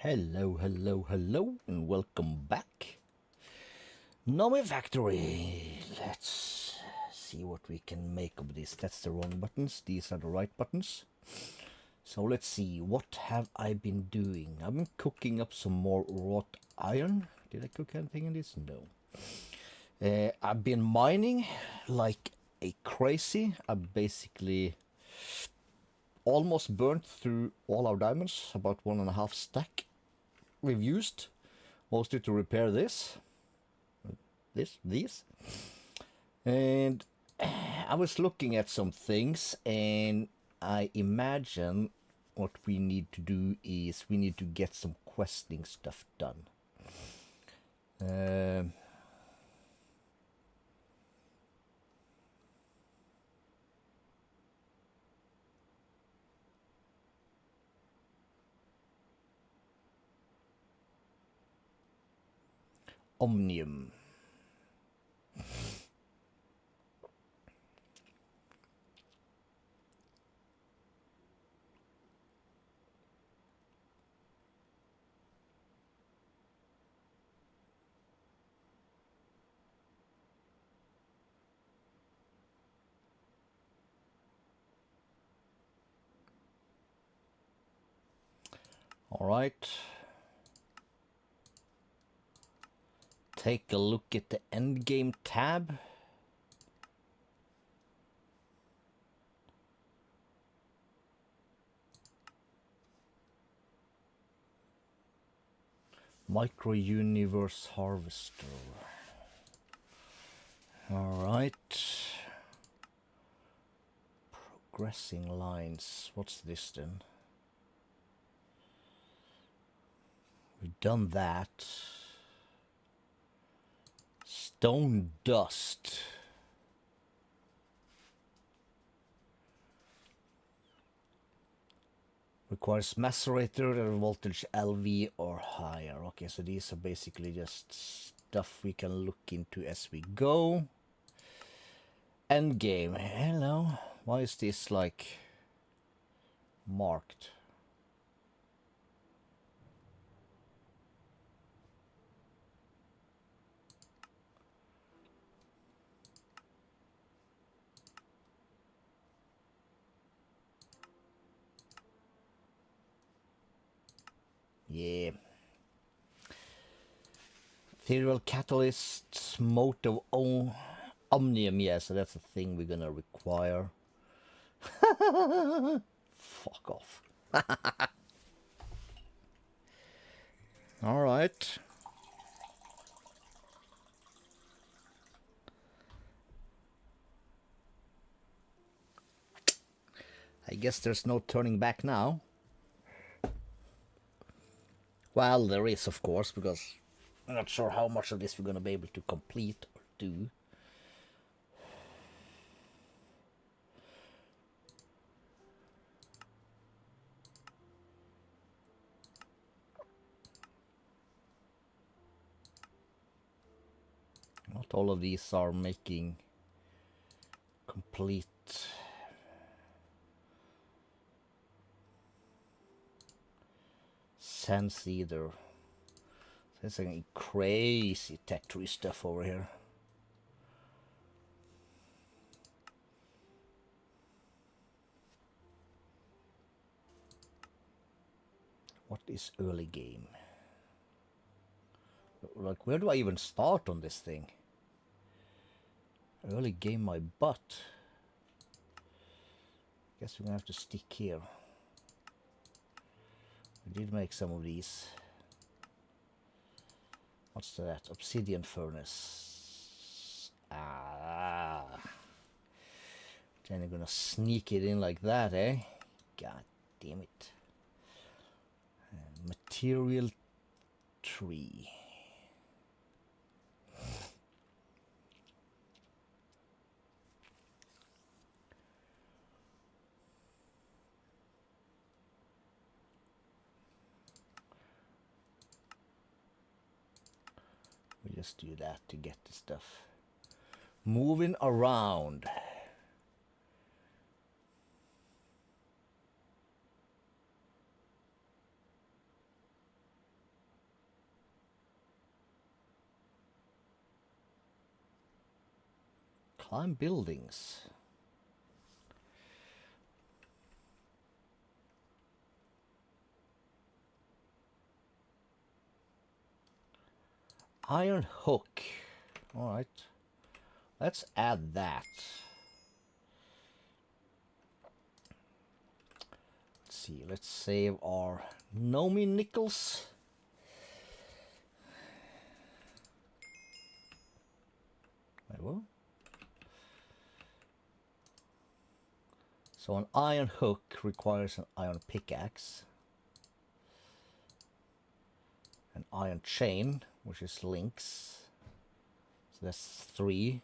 Hello, hello, hello, and welcome back. NomiFactory. Let's see what we can make of this. That's the wrong buttons. These are the right buttons. So let's see. What have I been doing? I've been cooking up some more wrought iron. Did I cook anything in this? No. I've been mining like a crazy. I basically almost burnt through all our diamonds. About 1.5 stack we've used. Mostly to repair these. And I was looking at some things, and I imagine what we need to do is we need to get some questing stuff done. Omnium. All right. Take a look at the endgame tab. Micro Universe Harvester. All right. Progressing lines. What's this then? We've done that. Stone dust. Requires macerator and voltage LV or higher. Okay, so these are basically just stuff we can look into as we go. Endgame. Hello. Why is this like marked? Yeah. Ethereal catalyst, mode of omnium. Yeah, so that's a thing we're gonna require. Fuck off. All right. I guess there's no turning back now. Well, there is, of course, because I'm not sure how much of this we're going to be able to complete or do. Not all of these are making complete sense either. There's some crazy tech tree stuff over here. What is early game? Like, where do I even start on this thing? Early game my butt. Guess we're gonna have to stick here. We did make some of these. What's that? Obsidian furnace. Ah. Then you're gonna sneak it in like that, eh? God damn it. Material tree. We just do that to get the stuff moving around. Climb buildings. Iron hook. All right. Let's add that. Let's see. Let's save our Nomi nickels. Wait, what? So an iron hook requires an iron pickaxe. An iron chain, which is links. So that's 3.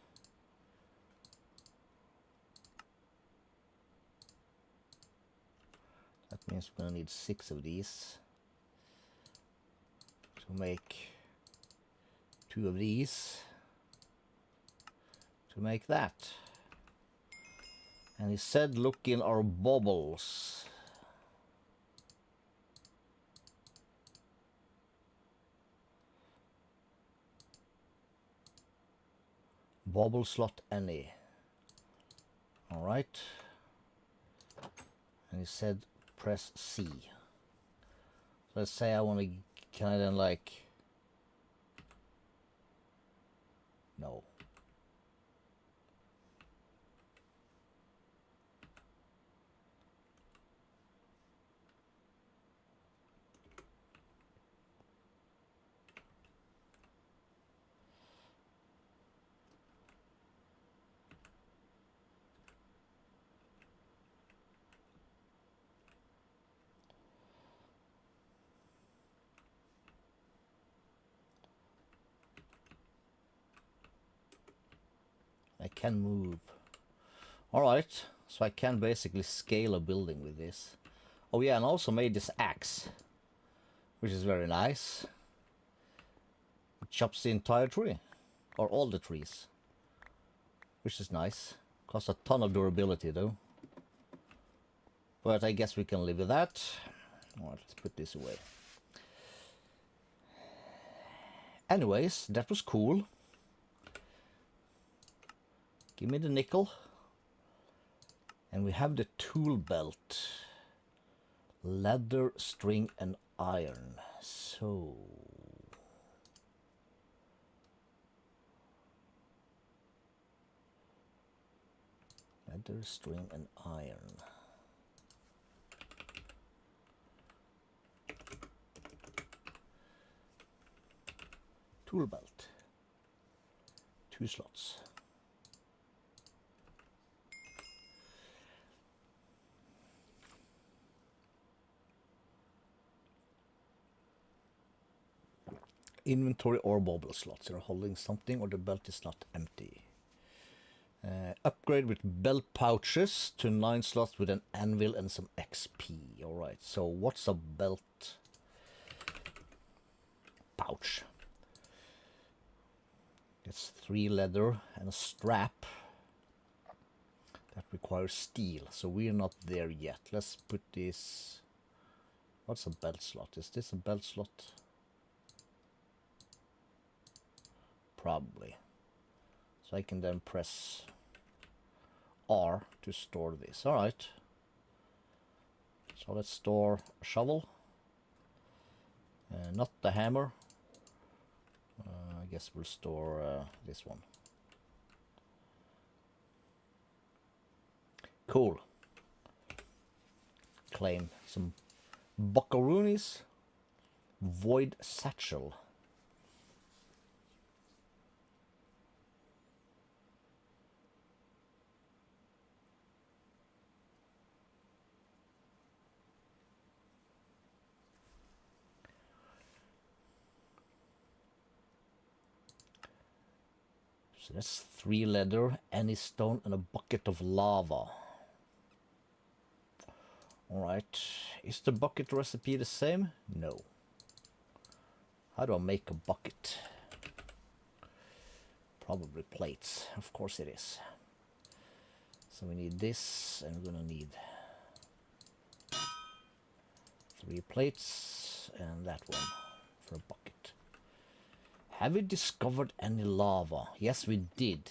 That means we're gonna need 6 of these to make 2 of these to make that. And he said, look in our bubbles. Bubble slot any. All right. And he said, press C. So let's say I want to, can I then like, no. I can move. Alright, so I can basically scale a building with this. Oh yeah, and I also made this axe, which is very nice. It chops the entire tree, or all the trees, which is nice. Costs a ton of durability though. But I guess we can live with that. Alright, let's put this away. Anyways, that was cool. Give me the nickel. And we have the tool belt. Leather, string, and iron. So... leather, string, and iron. Tool belt. 2 slots. Inventory or bubble slots. You're holding something or the belt is not empty. Upgrade with belt pouches to 9 slots with an anvil and some XP. Alright, so what's a belt pouch? It's 3 leather and a strap. That requires steel, so we're not there yet. Let's put this... what's a belt slot? Is this a belt slot? Probably. So I can then press R to store this. Alright. So let's store a shovel. Not the hammer. I guess we'll store this one. Cool. Claim some buckaroonies. Void satchel. So that's 3 leather, any stone, and a bucket of lava. Alright, is the bucket recipe the same? No. How do I make a bucket? Probably plates, of course it is. So we need this, and we're gonna need 3 plates, and that one for a bucket. Have we discovered any lava? Yes, we did.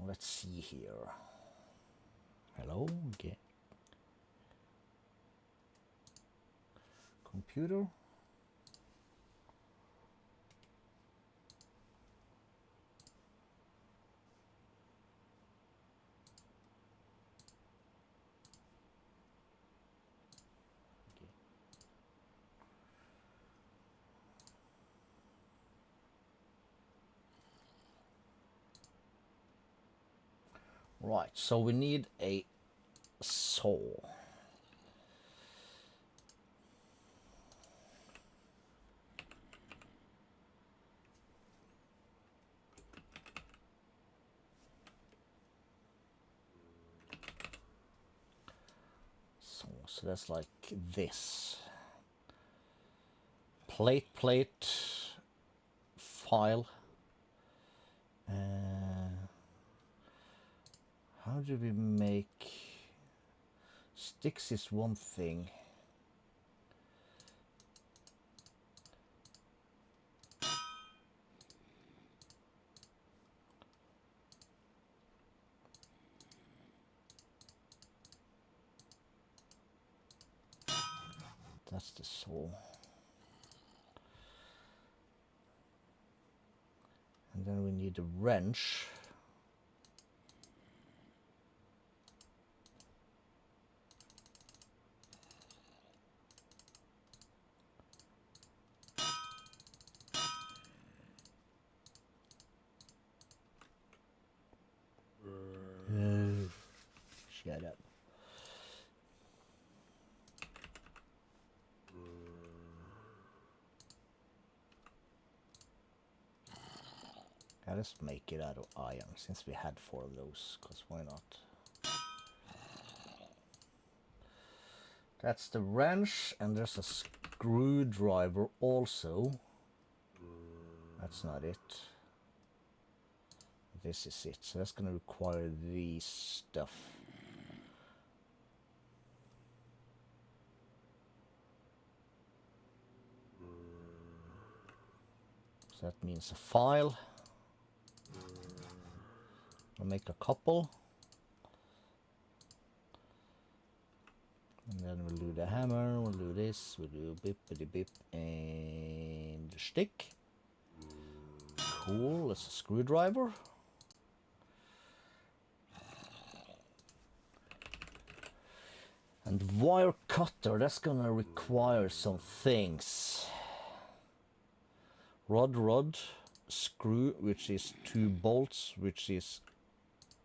So let's see here. Hello, okay. Computer. Right, so we need a saw. So that's like this. Plate, file. How do we make... Sticks is one thing. That's the saw. And then we need a wrench. Shut up. Now let's make it out of iron, since we had 4 of those, because why not? That's the wrench, and there's a screwdriver also. That's not it. This is it. So that's going to require these stuff. So that means a file. I'll make a couple. And then we'll do the hammer, we'll do this, we'll do bip, and the stick. Cool, that's a screwdriver. And wire cutter, that's gonna require some things. Rod, screw, which is 2 bolts, which is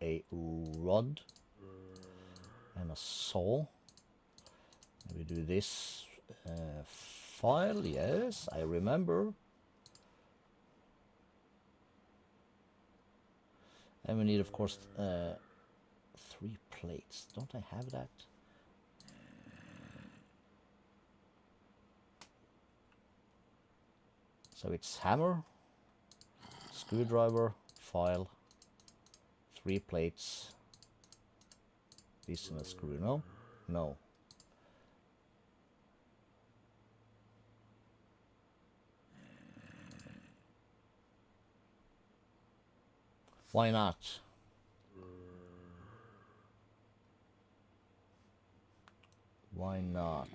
a rod, and a saw. We do this file, yes, I remember. And we need, of course, 3 plates. Don't I have that? So it's hammer, screwdriver, file, 3 plates. This and a screw, no? No. Why not? Why not?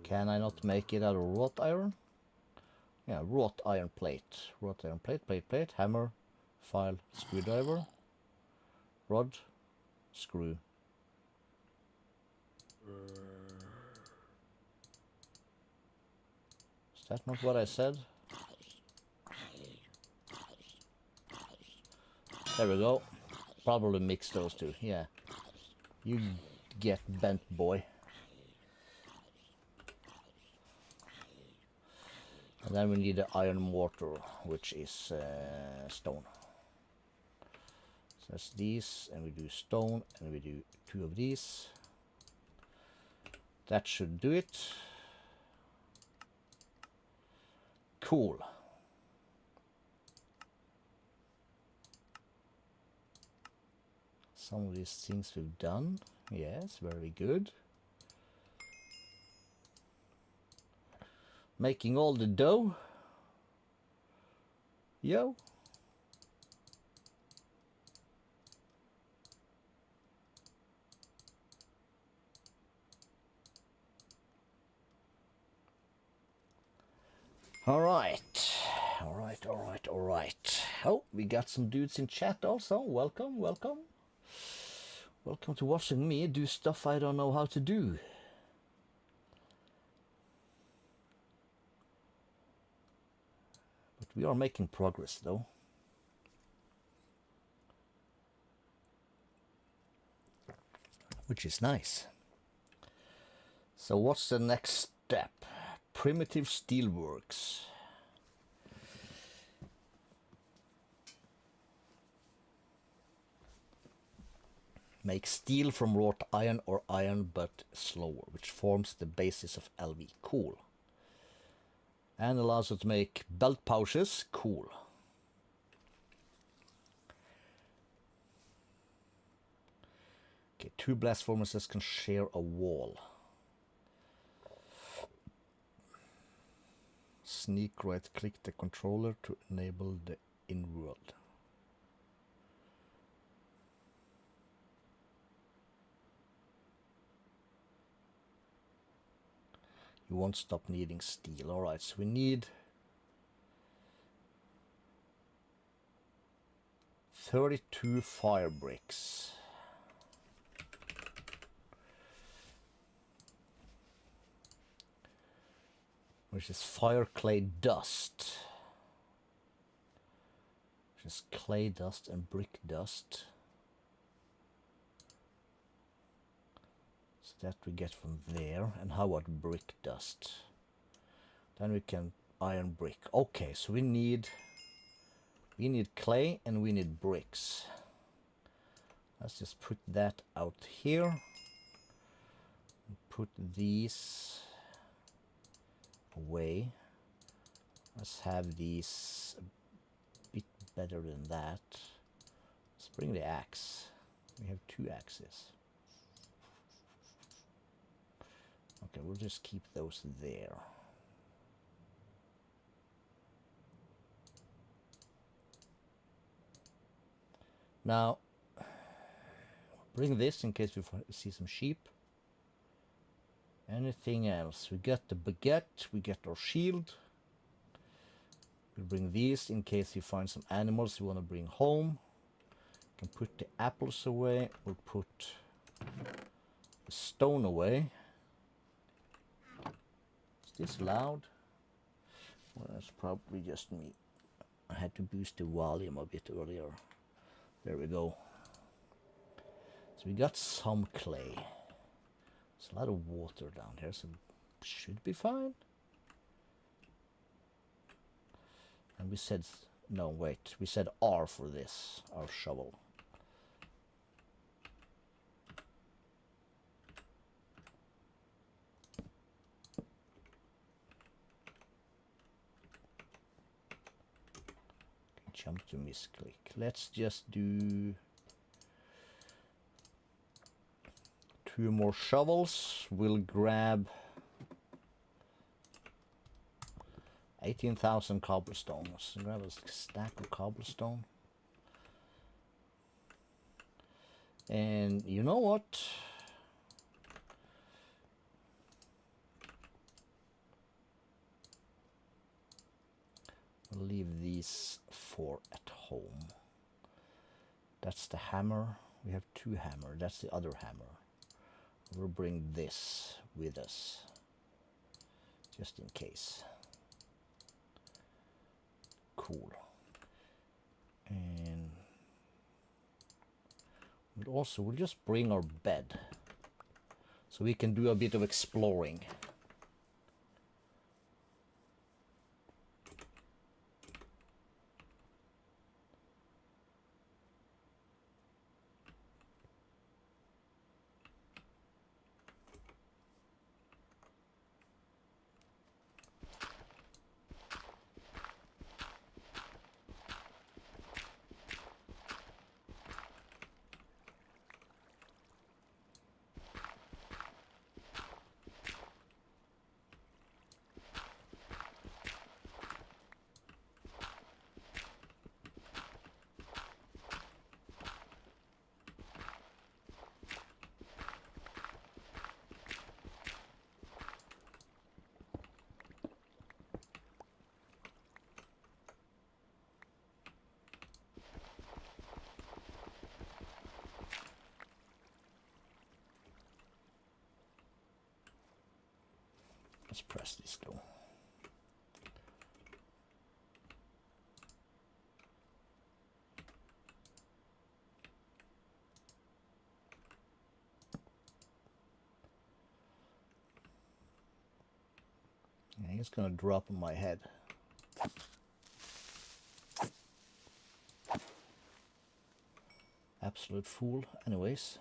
Can I not make it out of wrought iron? Yeah, wrought iron plate. Wrought iron plate, hammer, file, screwdriver, rod, screw. Is that not what I said? There we go. Probably mix those two, yeah. You get bent, boy. And then we need the iron mortar, which is stone. So that's these, and we do stone, and we do 2 of these. That should do it. Cool. Some of these things we've done. Yes, very good. Making all the dough. Yo. All right. Oh, we got some dudes in chat also. Welcome. Welcome to watching me do stuff I don't know how to do. But we are making progress though. Which is nice. So what's the next step? Primitive steelworks. Make steel from wrought iron or iron but slower, which forms the basis of LV. Cool. And allows us to make belt pouches. Cool. Okay, 2 blast furnaces can share a wall. Sneak right click the controller to enable the in-world. You won't stop needing steel. Alright, so we need 32 fire bricks. Which is fire clay dust. Which is clay dust and brick dust. So that we get from there. And how about brick dust? Then we can iron brick. Okay, so we need clay and we need bricks. Let's just put that out here. Put these away. Let's have these a bit better than that. Let's bring the axe. We have 2 axes. Okay, we'll just keep those there. Now, bring this in case we see some sheep. Anything else? We got the baguette, we got our shield. We'll bring these in case you find some animals you want to bring home. You can put the apples away. We'll put the stone away. Is this loud? Well, that's probably just me. I had to boost the volume a bit earlier. There we go. So we got some clay. There's a lot of water down here, so it should be fine. And we said, no, wait, we said R for this, our shovel. Jump to misclick. Let's just do 2 more shovels. We'll grab 18,000 cobblestone. Let's grab a stack of cobblestone. And you know what? We'll leave these 4 at home. That's the hammer. We have 2 hammers. That's the other hammer. We'll bring this with us, just in case. Cool. And we'll just bring our bed, so we can do a bit of exploring. Let's press this though. Yeah, it's gonna drop on my head. Absolute fool. Anyways.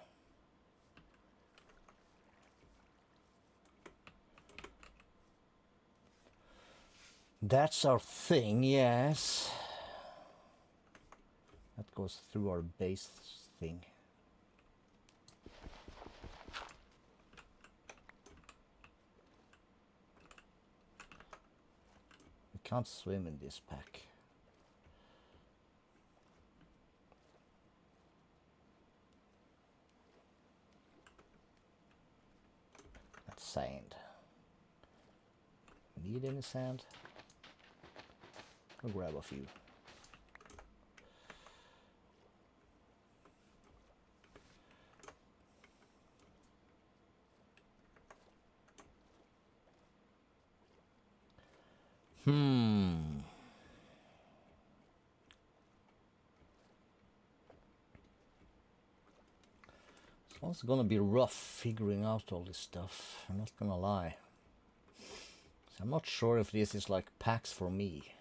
That's our thing, yes. That goes through our base thing. We can't swim in this pack. That's sand. Need any sand? I'll grab a few. So it's gonna be rough figuring out all this stuff. I'm not gonna lie. So I'm not sure if this is like packs for me.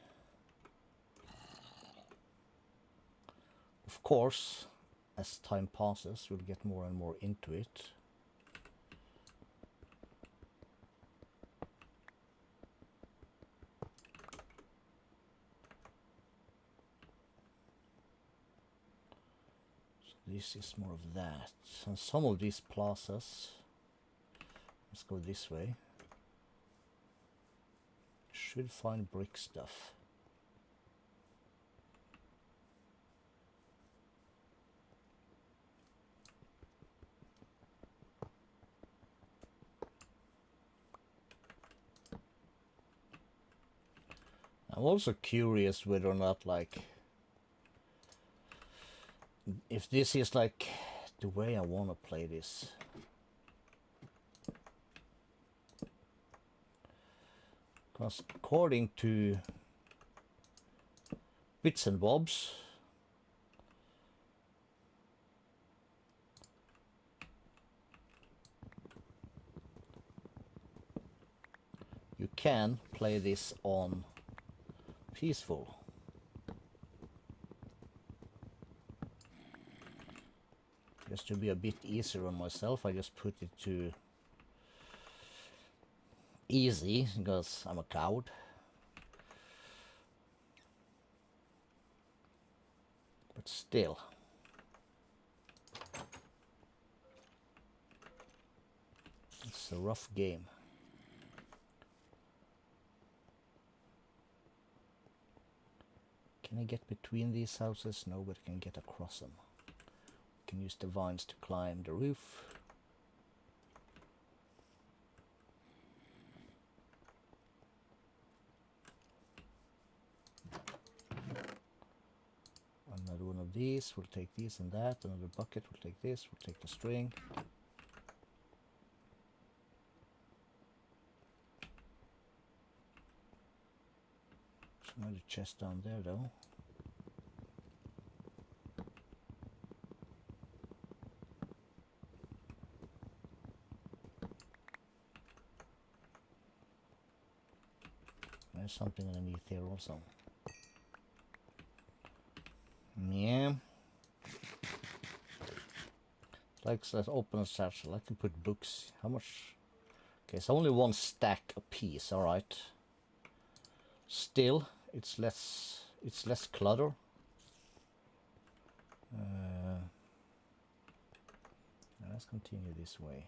Of course, as time passes, we'll get more and more into it. So this is more of that. And some of these plazas, let's go this way, should find brick stuff. I'm also curious whether or not, like, if this is like the way I want to play this. Because according to Bits and Bobs, you can play this on peaceful. Just to be a bit easier on myself, I just put it to easy because I'm a coward. But still. It's a rough game. Can I get between these houses? No, but I can get across them. Can use the vines to climb the roof. Another one of these, we'll take these and that. Another bucket, we'll take this, we'll take the string. There's another chest down there though. There's something underneath here also. Yeah. Like that open satchel. I can put books. How much? Okay, it's only one stack a piece. All right. Still, it's less clutter. Let's continue this way.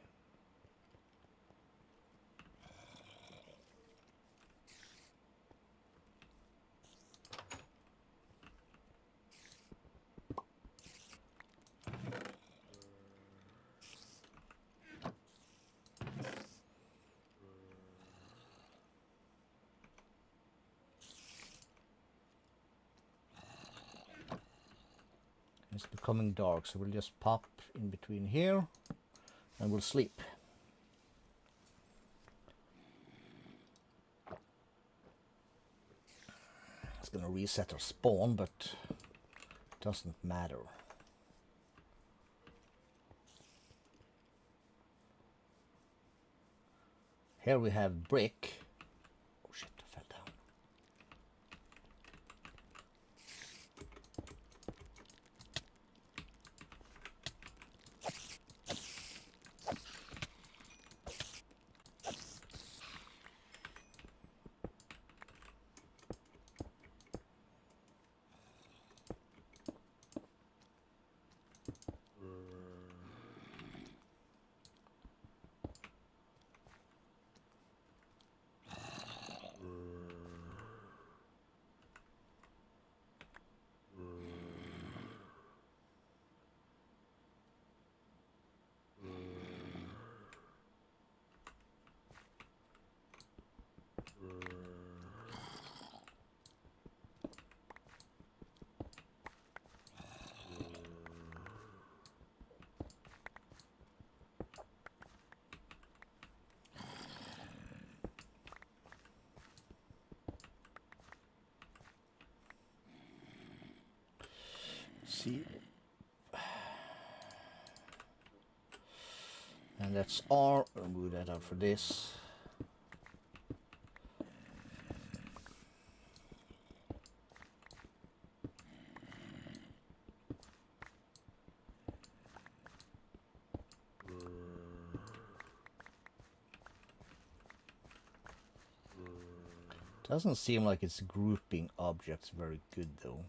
It's becoming dark, so we'll just pop in between here and we'll sleep. gonna reset our spawn, but it doesn't matter. Here we have brick. Oh shit, I fell down. See, and that's R. I'll move that out for this. Doesn't seem like it's grouping objects very good though.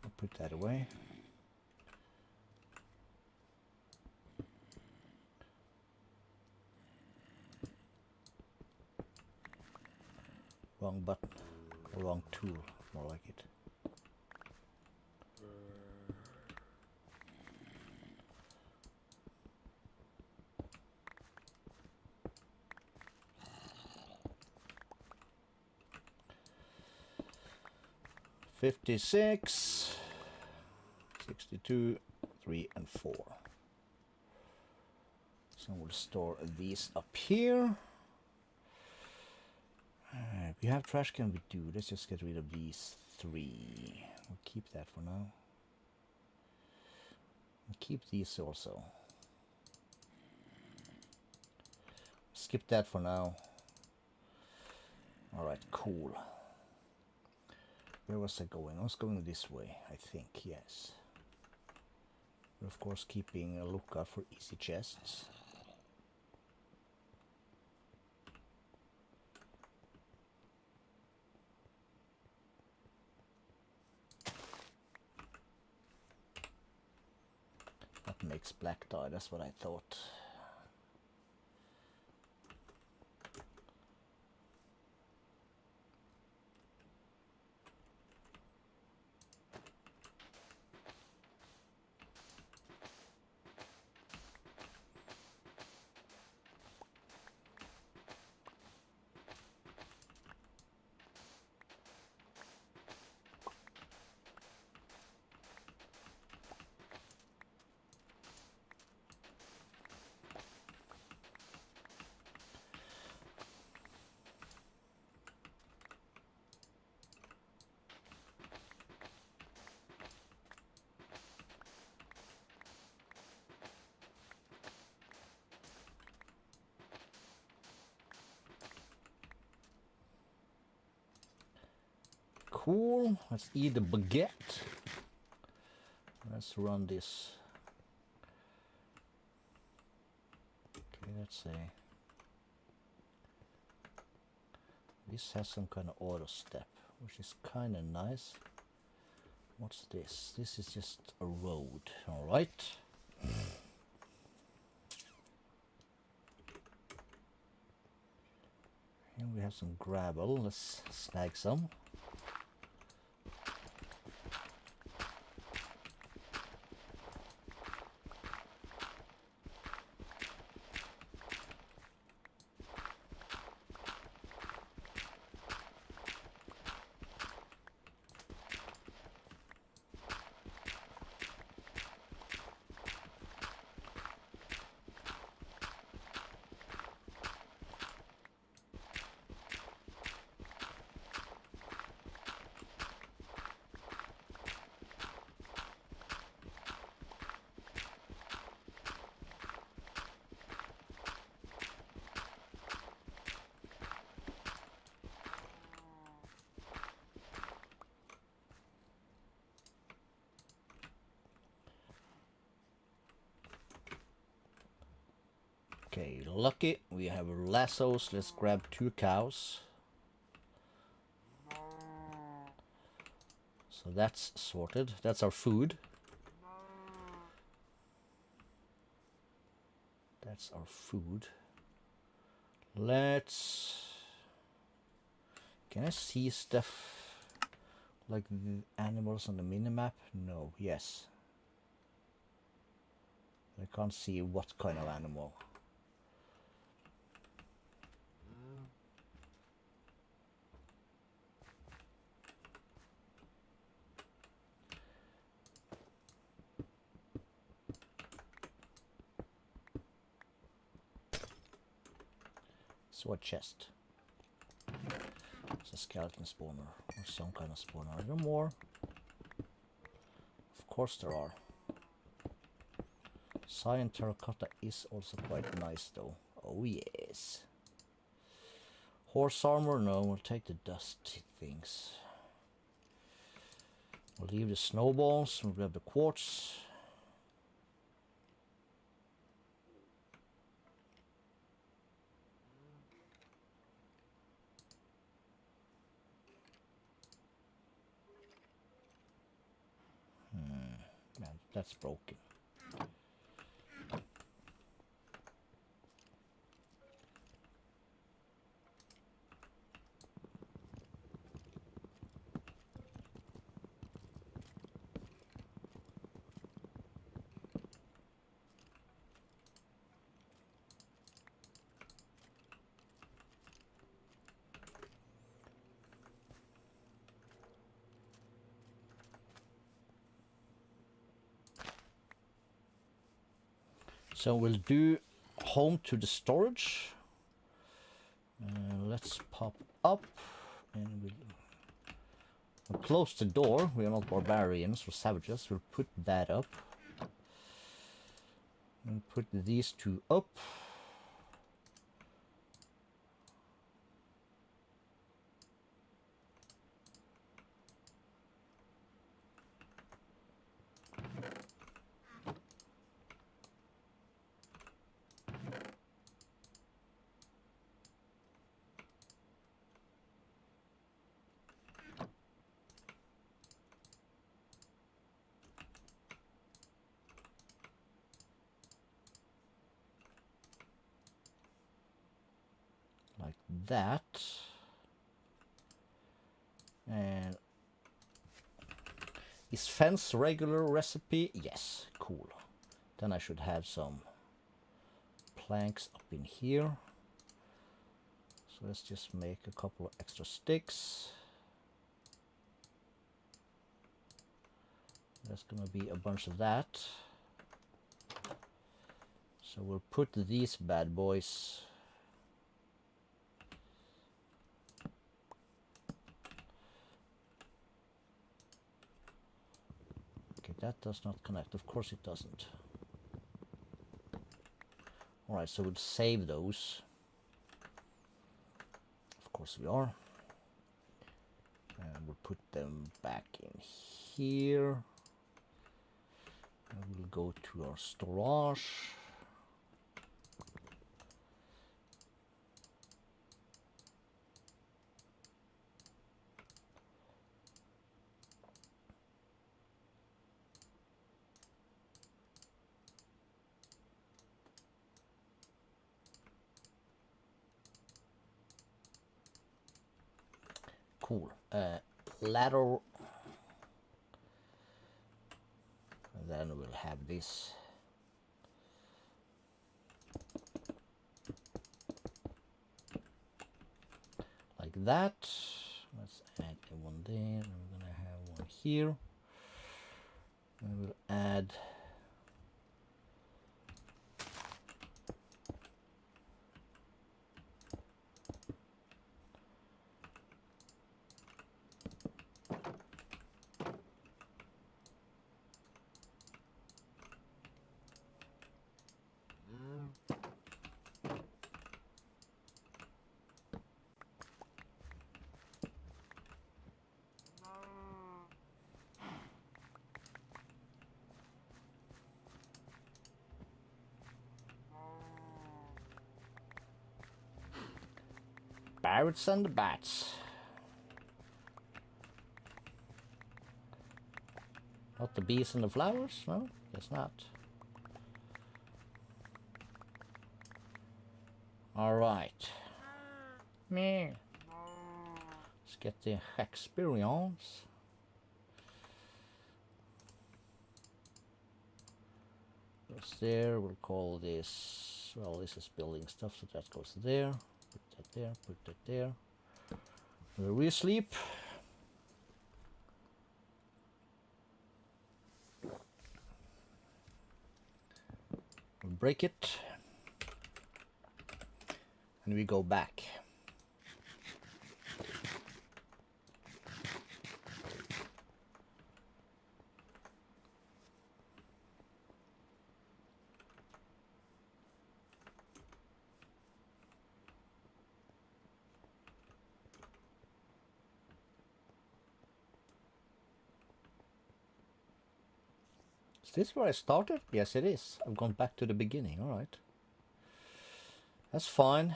I'll put that away. Wrong button, or wrong tool, more like it. $56, $62, 3 and 4. So we'll store these up here. We have trash can, we do. Let's just get rid of these 3. We'll keep that for now. And keep these also. Skip that for now. Alright, cool. Where was I going? I was going this way, I think, yes. We're of course keeping a lookout for easy chests. That makes black dye, that's what I thought. Cool, let's eat the baguette. Let's run this. Okay, let's say this has some kind of auto step, which is kind of nice. What's this? This is just a road, all right. Here we have some gravel. Let's snag some. Okay, lucky. We have lassos. Let's grab 2 cows. So that's sorted. That's our food. That's our food. Let's... Can I see stuff like the animals on the minimap? No, yes. I can't see what kind of animal. Sword chest. It's a skeleton spawner or some kind of spawner. Are there more? Of course there are. Cyan terracotta is also quite nice though. Oh yes. Horse armor? No, we'll take the dust things. We'll leave the snowballs, we'll grab the quartz. Man, that's broken. So we'll do home to the storage. Let's pop up and we'll close the door. We are not barbarians or savages. We'll put that up. And put these 2 up. Like that. And is fence regular recipe? Yes, cool. Then I should have some planks up in here. So let's just make a couple of extra sticks. There's gonna be a bunch of that. So we'll put these bad boys that does not connect. Of course it doesn't. Alright, so we'll save those. Of course we are. And we'll put them back in here. And we'll go to our storage. Cool. Ladder. And then we'll have this. Like that. Let's add one there. And we're gonna have one here. And we'll add parrots and the bats. Not the bees and the flowers? No, guess not. Alright. Me. Let's get the experience. Goes there, we'll call this, well, this is building stuff, so that goes there. Put that there, put that there. We'll re-sleep. We'll break it. And we go back. Is this where I started? Yes, it is. I've gone back to the beginning. All right. That's fine.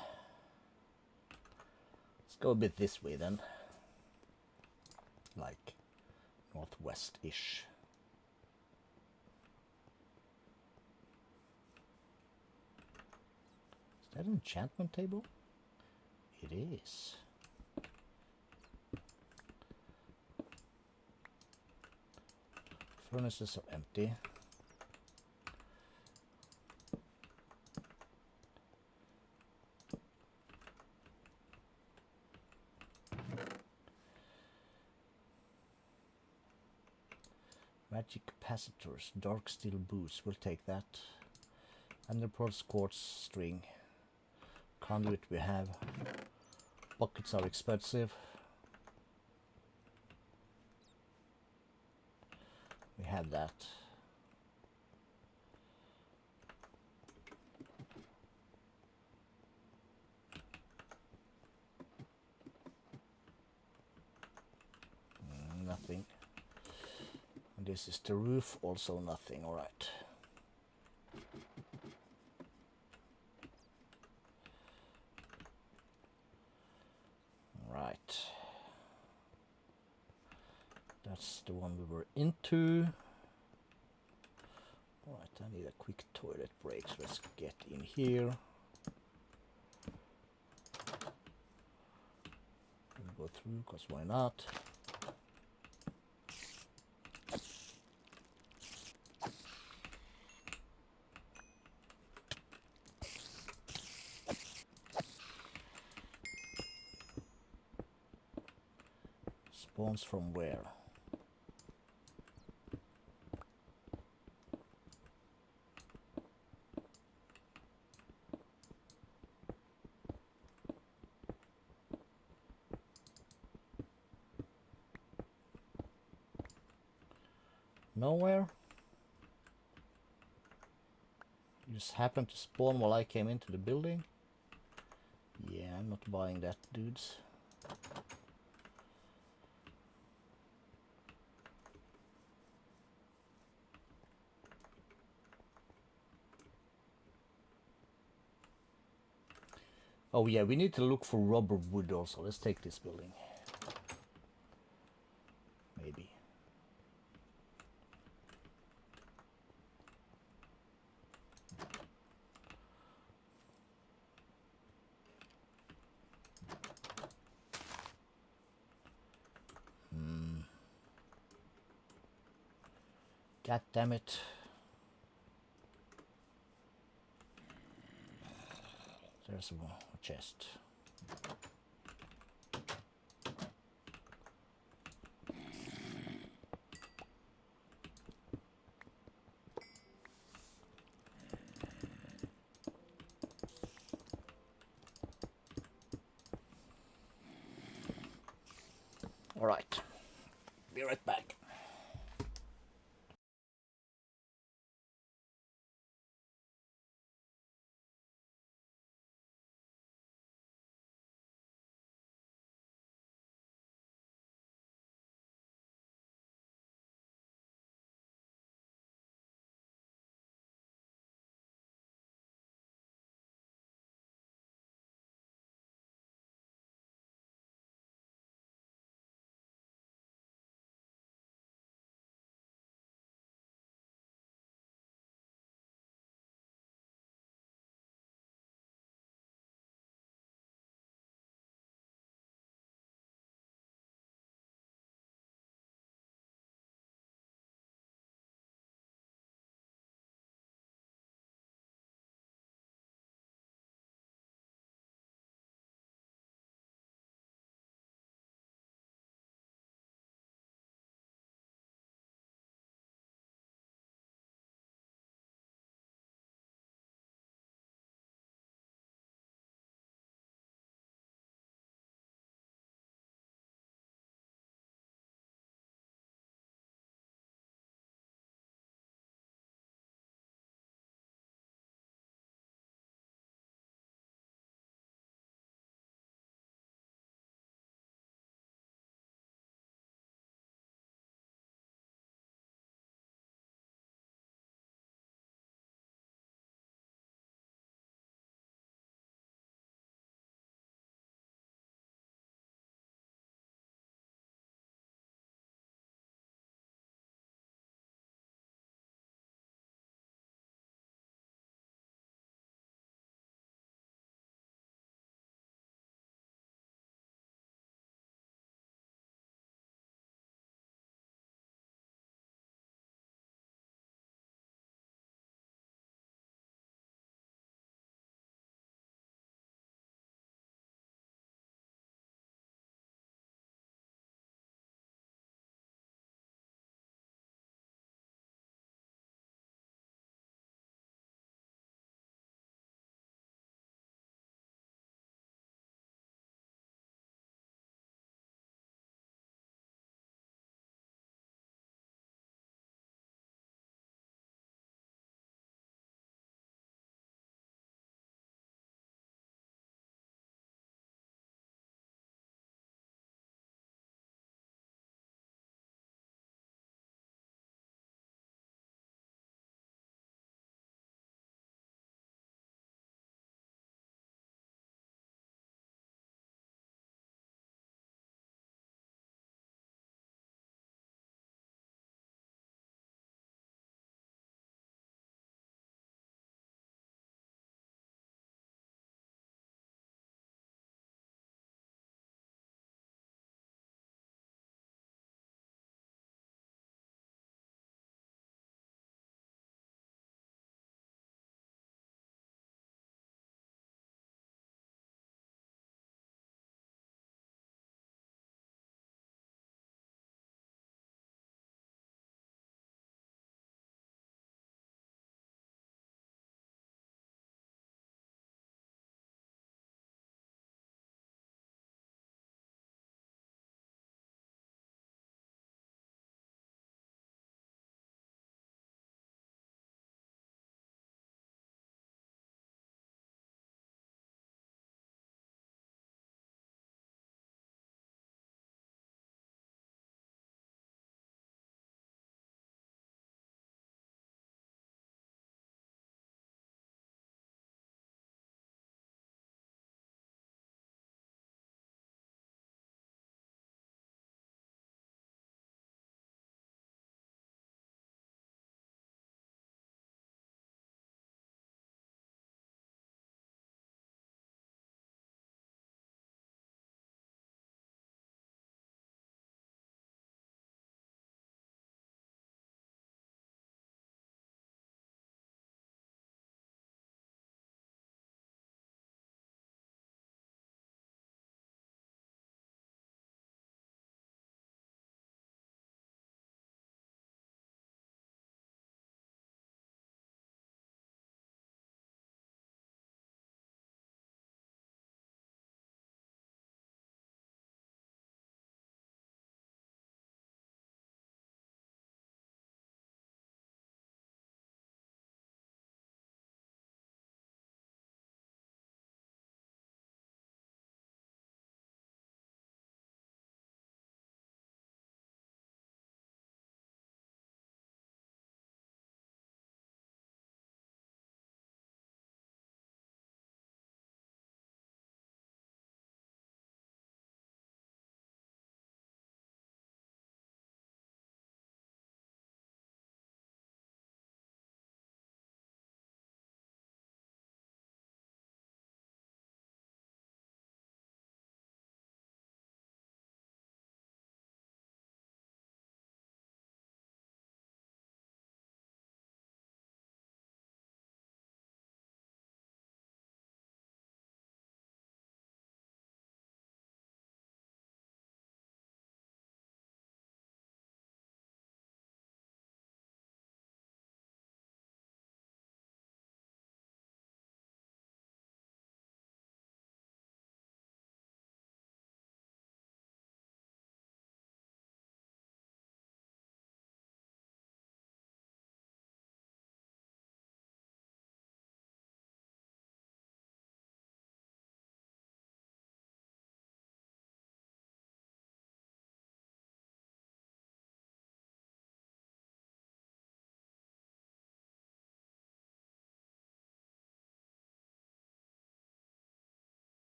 Let's go a bit this way then. Like northwest-ish. Is that an enchantment table? It is. Furnaces are empty. Magic capacitors, dark steel boots, we'll take that. Underprod quartz string. Conduit we have. Buckets are expensive. We have that. Nothing. And this is the roof, also nothing, alright. Right. That's the one we were into. Alright, I need a quick toilet break, so let's get in here. We'll go through, because why not? Spawns from where? Nowhere. You just happened to spawn while I came into the building. Yeah, I'm not buying that, dudes. Oh yeah, we need to look for rubber wood also. Let's take this building. Maybe. God damn it. There's a chest. All right. Be right back.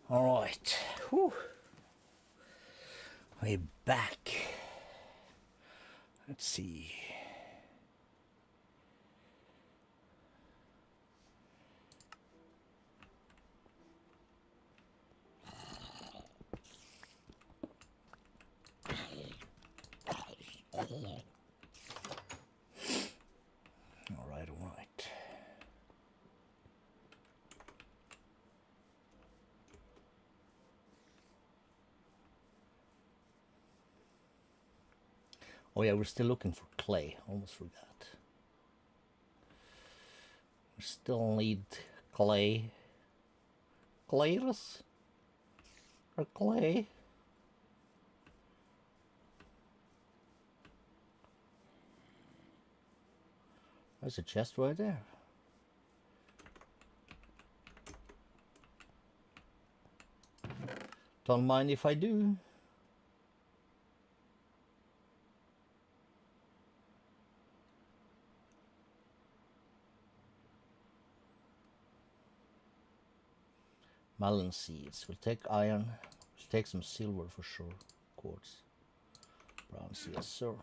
All right. Whew. We're back. Let's see. All right, all right. Oh yeah, we're still looking for clay. Almost forgot. We still need clay. Clayless? Or clay? There's a chest right there. Don't mind if I do. Melon seeds. We'll take iron. We'll take some silver for sure. Quartz. Brown seeds, sir.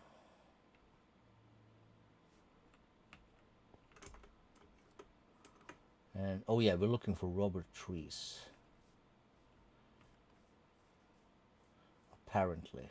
And oh yeah, we're looking for rubber trees. Apparently.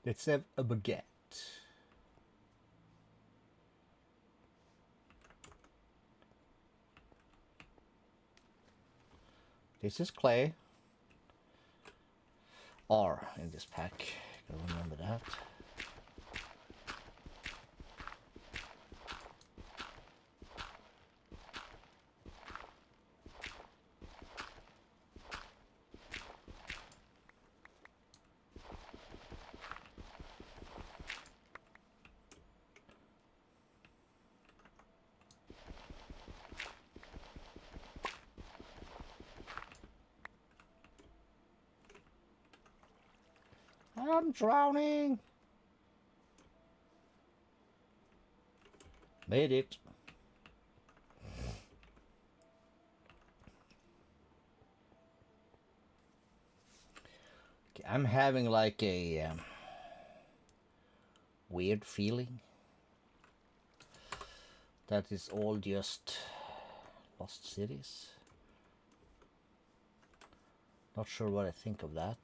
Let's have a baguette. This is clay. R in this pack. Gotta remember that. I'm drowning. Made it. Okay, I'm having like a weird feeling that it's all just lost cities. Not sure what I think of that.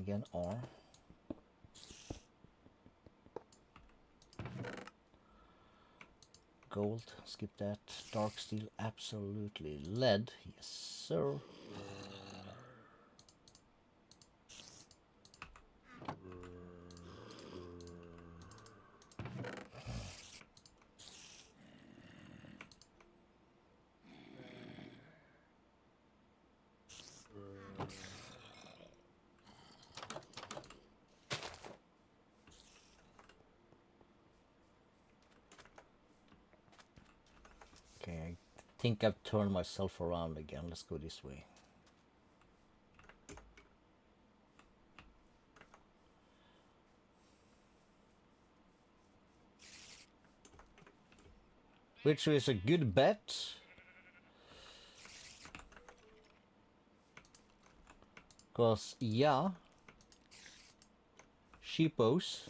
Again, R. Gold, skip that. Dark steel, absolutely. Lead, yes sir. Okay, I think I've turned myself around again. Let's go this way. Which is a good bet. Because, yeah, sheepos.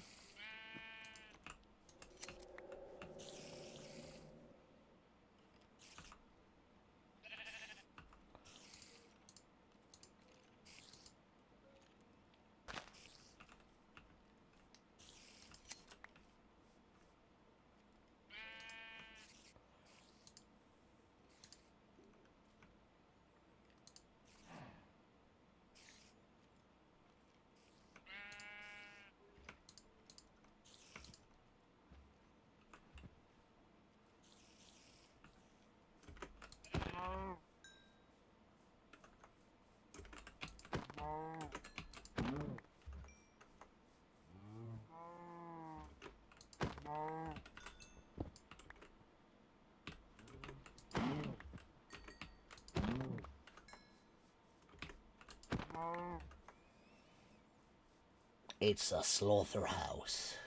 It's a slaughterhouse.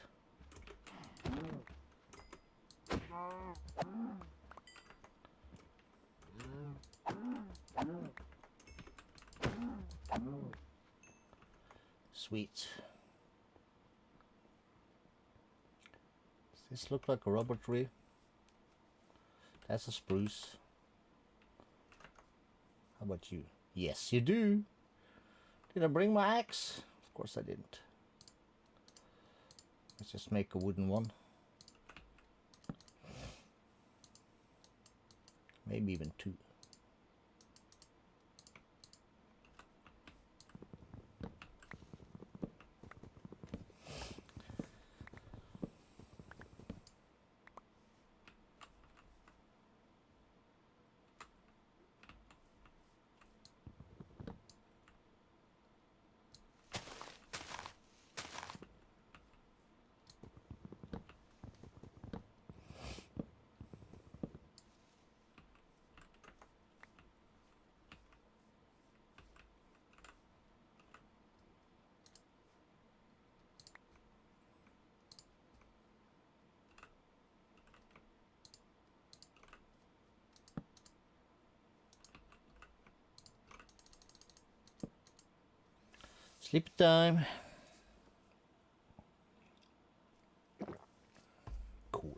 Sweet. Does this look like a rubber tree? That's a spruce. How about you? Yes, you do. Did I bring my axe? Of course I didn't. Let's just make a wooden one. Maybe even two. Sleep time. Cool.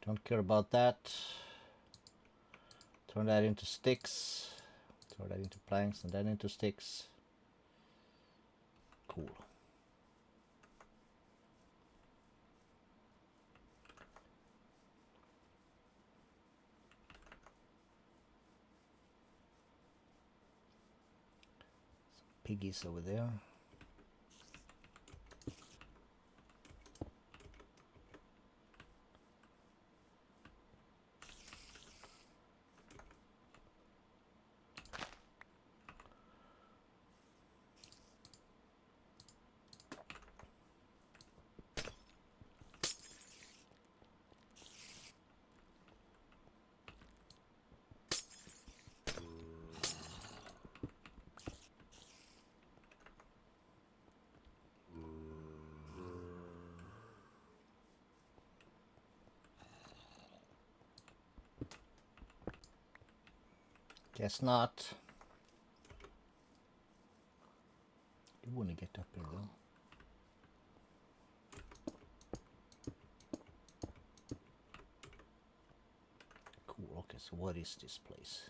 Don't care about that. Turn that into sticks. Turn that into planks and then into sticks. Cool. Piggies over there. Guess not. You want to get up here though. Cool. Okay, so what is this place?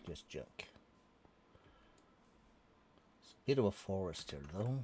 Just junk. It's a bit of a forest here though.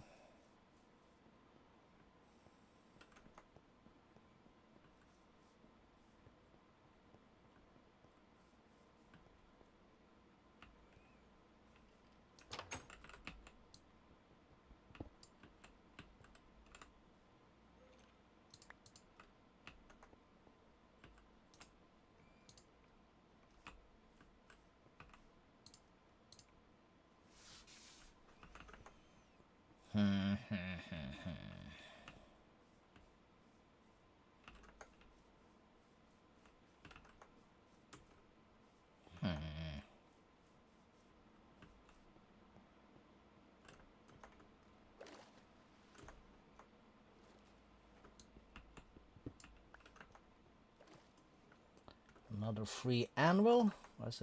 Another free anvil. There's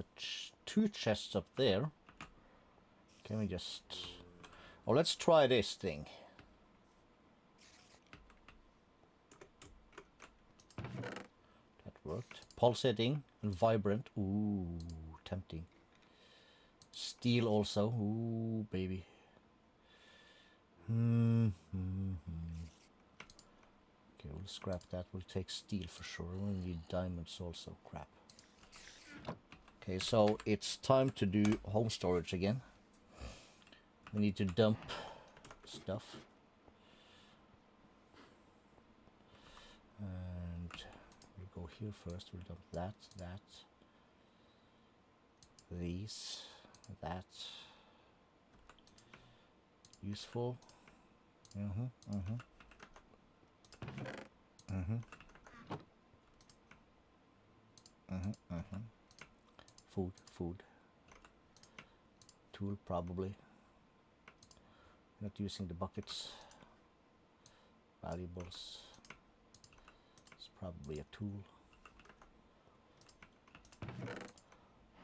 two chests up there. Can we just... Oh, let's try this thing. That worked. Pulsating and vibrant. Ooh, tempting. Steel also. Ooh, baby. Okay, we'll scrap that. We'll take steel for sure. We'll need diamonds also. Crap. Okay, so it's time to do home storage again. We need to dump stuff. And we'll go here first. We'll dump that. These. That. Useful. Food. Tool probably. Not using the buckets. Valuables. It's probably a tool.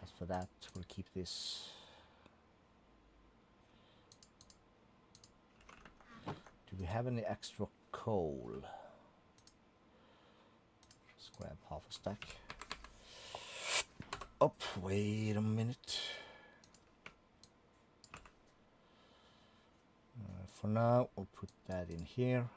As for that, we'll keep this. Do we have any extra coal? Let's grab half a stack. Up, wait a minute. For now, we'll put that in here.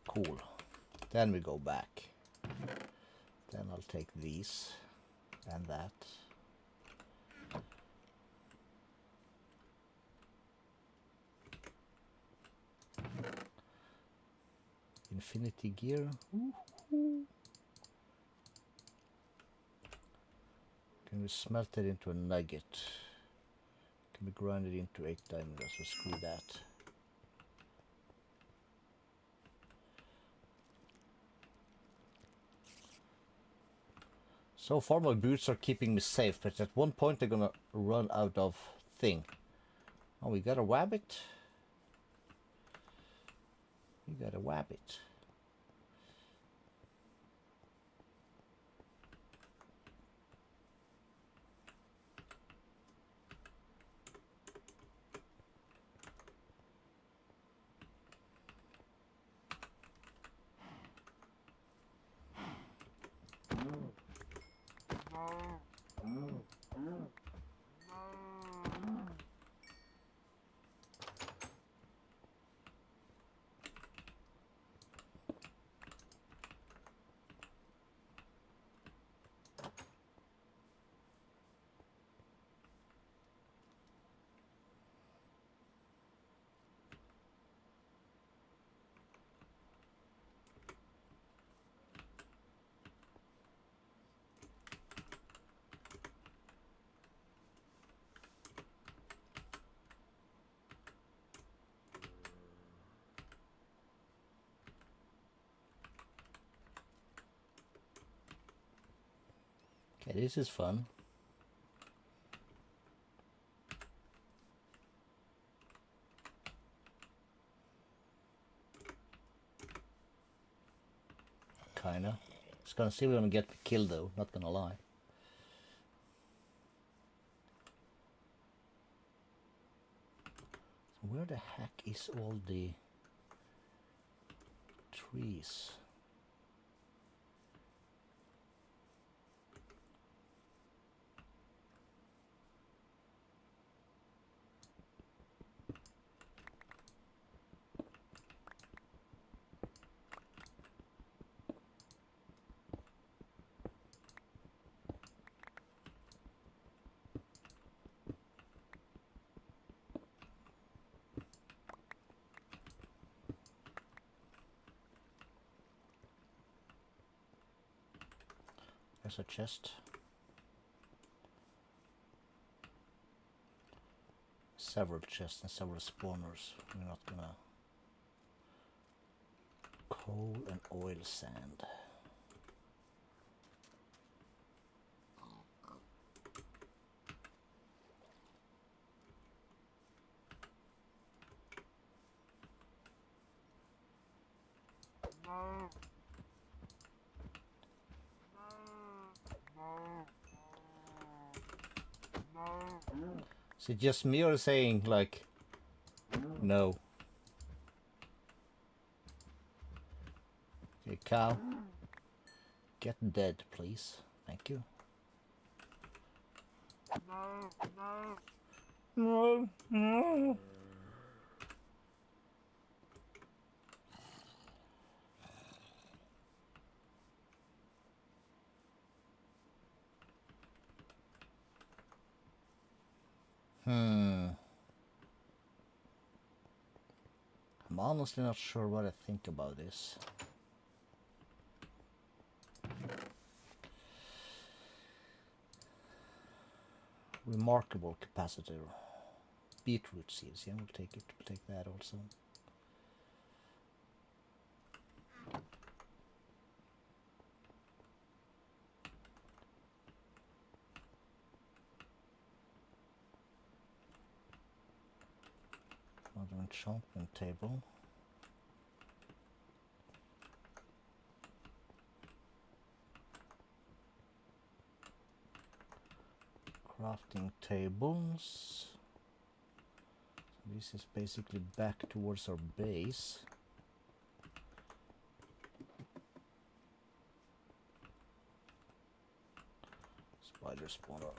Cool. Then we go back. Then I'll take these and that. Infinity gear. Can we smelt it into a nugget? Can we grind it into 8 diamonds? So screw that. So far my boots are keeping me safe, but at one point they're gonna run out of thing. Oh, we got a wabbit. We got a wabbit. Okay, this is fun. Kinda. It's gonna see we're gonna get killed though, not gonna lie. So where the heck is all the trees? There's a chest. Several chests and several spawners. We're not gonna. Coal and oil sand. Is it just me or saying like no? Okay, cow. Get dead, please. Thank you. No. I'm honestly not sure what I think about this. Remarkable capacitor. Beetroot seeds, yeah, we'll take it. We'll take that also. Another enchantment table. Crafting tables. So this is basically back towards our base. Spider spawner.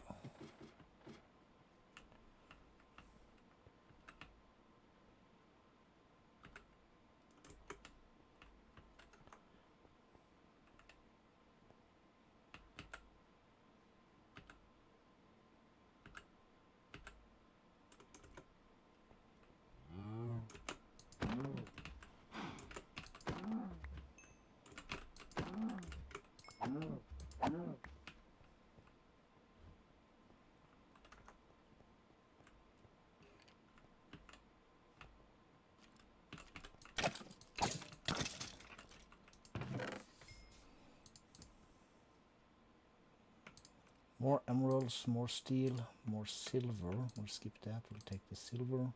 More emeralds, more steel, more silver. We'll skip that, we'll take the silver.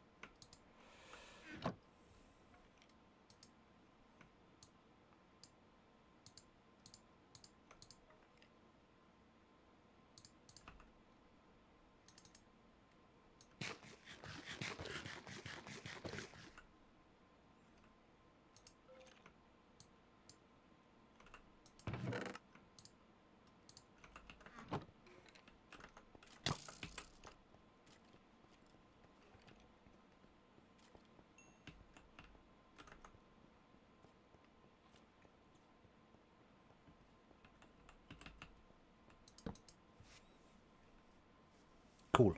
Cool.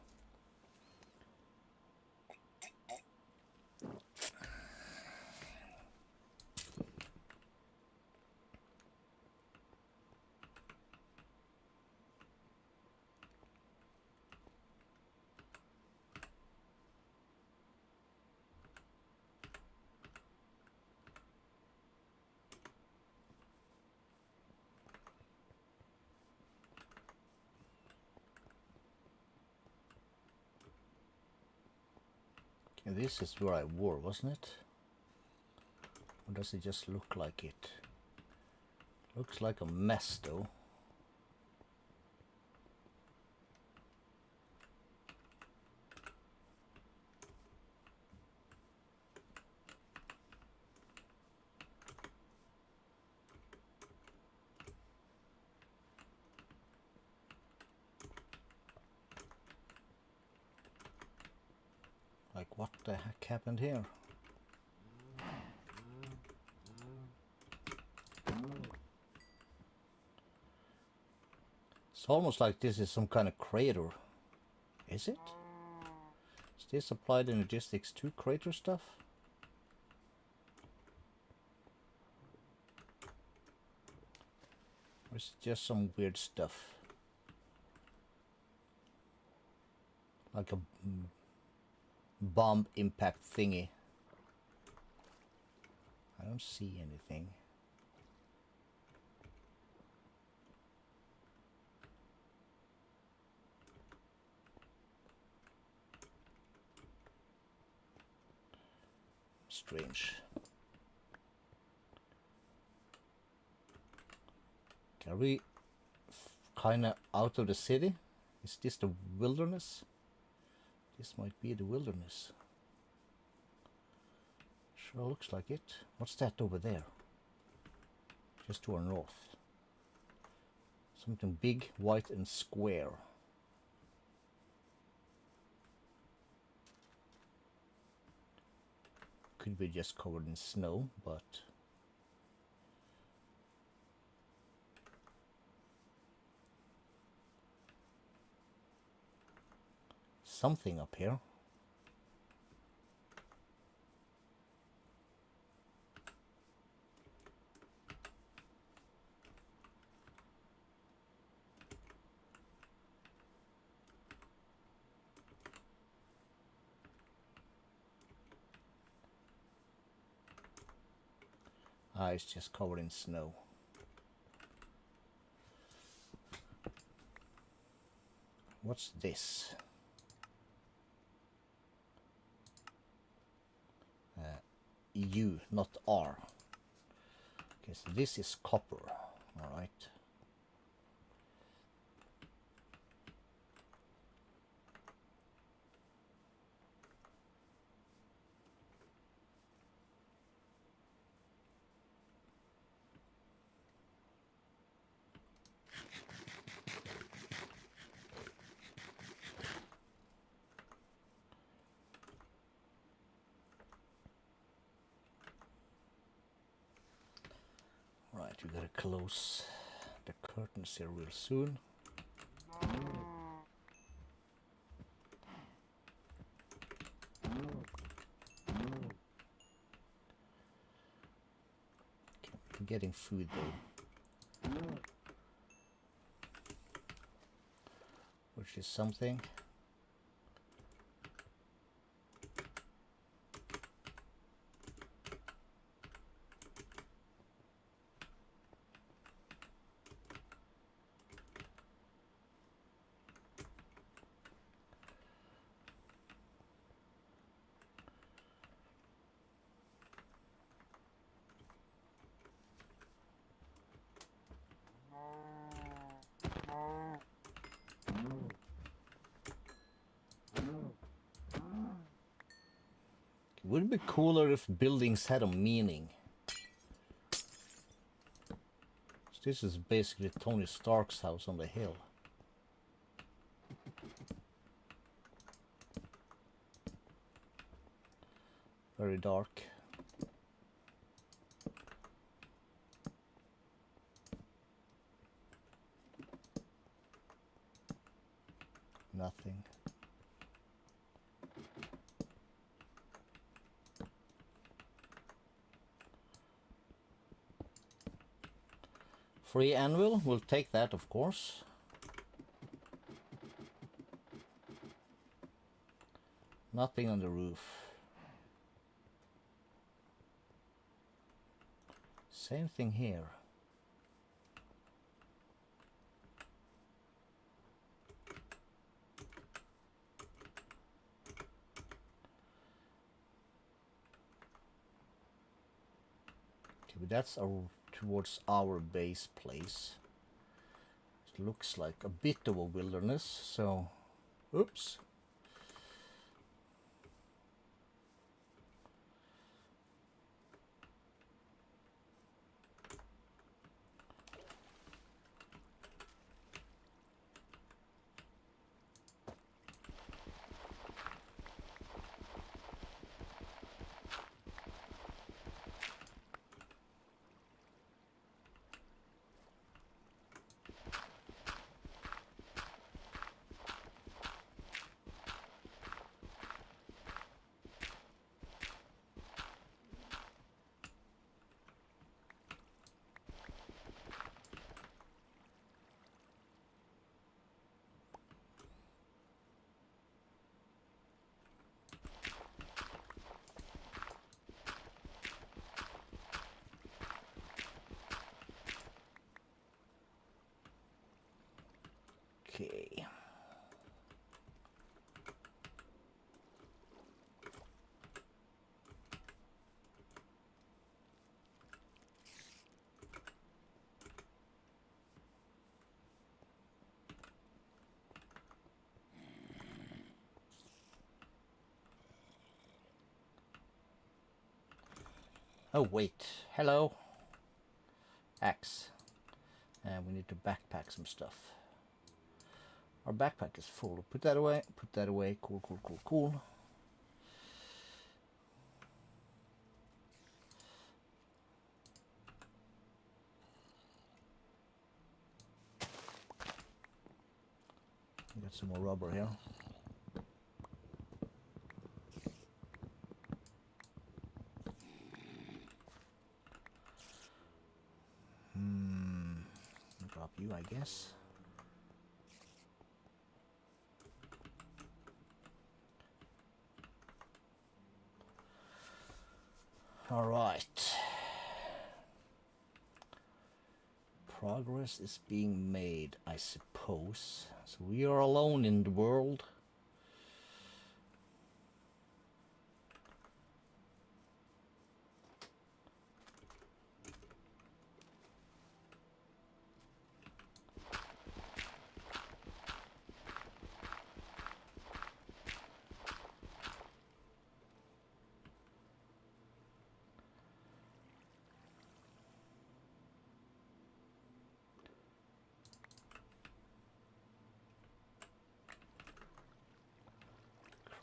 Okay, this is where I wore, wasn't it? Or does it just look like it? Looks like a mess though. Like, what the heck happened here? It's almost like this is some kind of crater. Is it? Is this applied energistics to crater stuff? Or is it just some weird stuff? Like a bomb impact thingy. I don't see anything. Strange. Are we kind of out of the city? Is this the wilderness? This might be the wilderness. Sure looks like it. What's that over there? Just to our north. Something big, white and square. Could be just covered in snow, but something up here. Ah, it's just covered in snow. What's this? U, not R. Okay, so this is copper. All right. Right, we gotta close the curtains here real soon. I'm getting food though, which is something. It would be cooler if buildings had a meaning. This is basically Tony Stark's house on the hill. Very dark. Nothing. Free anvil, we'll take that, of course. Nothing on the roof. Same thing here. Okay, but that's towards our base place. It looks like a bit of a wilderness, so oops. Okay. Oh wait, hello. Axe. And we need to backpack some stuff. Our backpack is full. Put that away. Put that away. Cool, cool, cool, cool. Got some more rubber here. Drop you, I guess. All right. Progress is being made, I suppose. So we are alone in the world.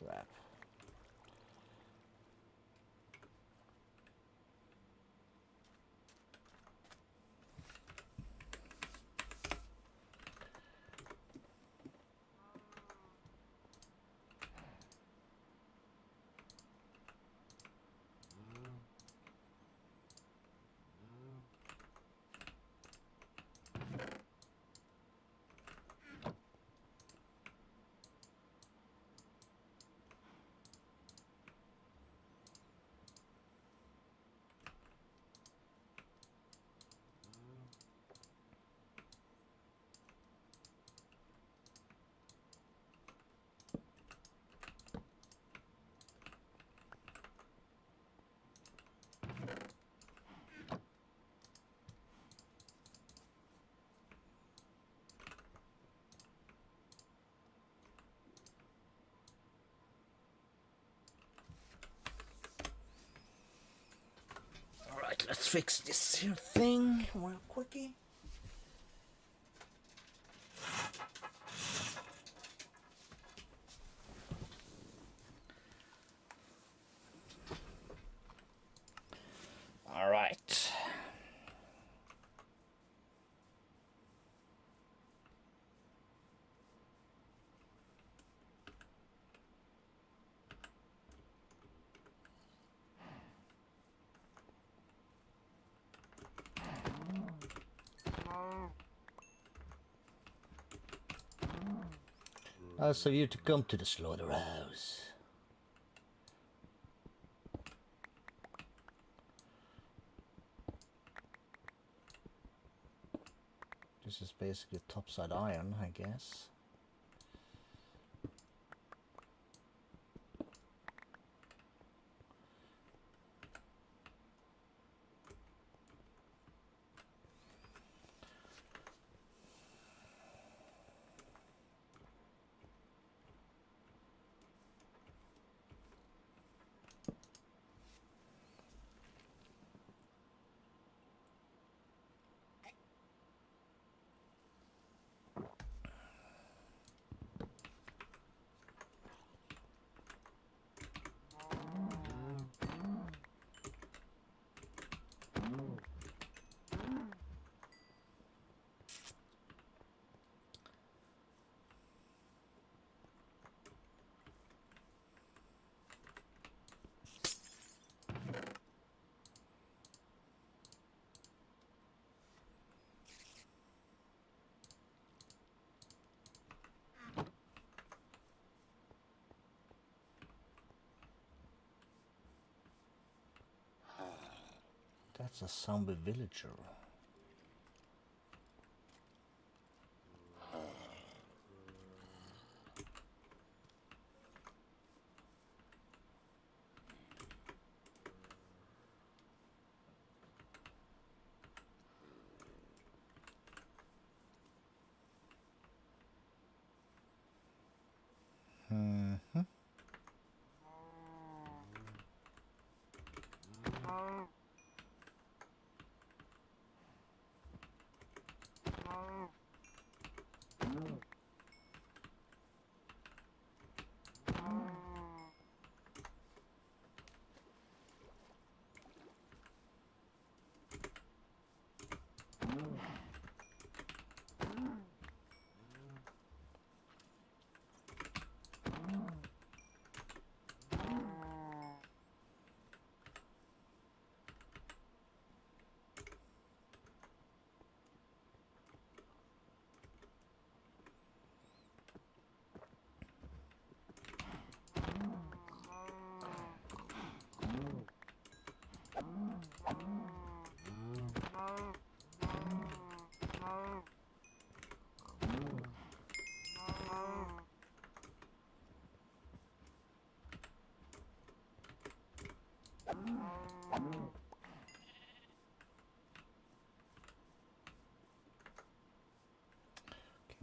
Crap. Alright, let's fix this here thing real quickie. Alright. So you to come to the slaughterhouse. This is basically topside iron, I guess. That's a zombie villager.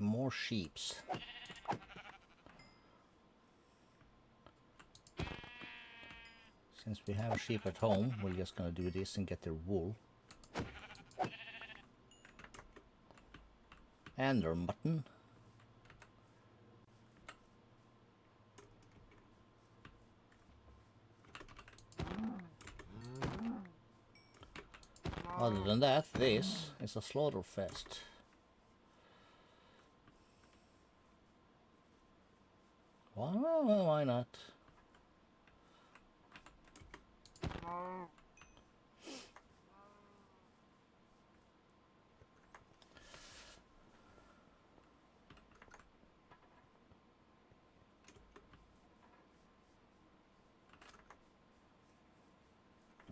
More sheeps. Since we have sheep at home, we're just gonna do this and get their wool. And their mutton. Other than that, this is a slaughter fest. Why not?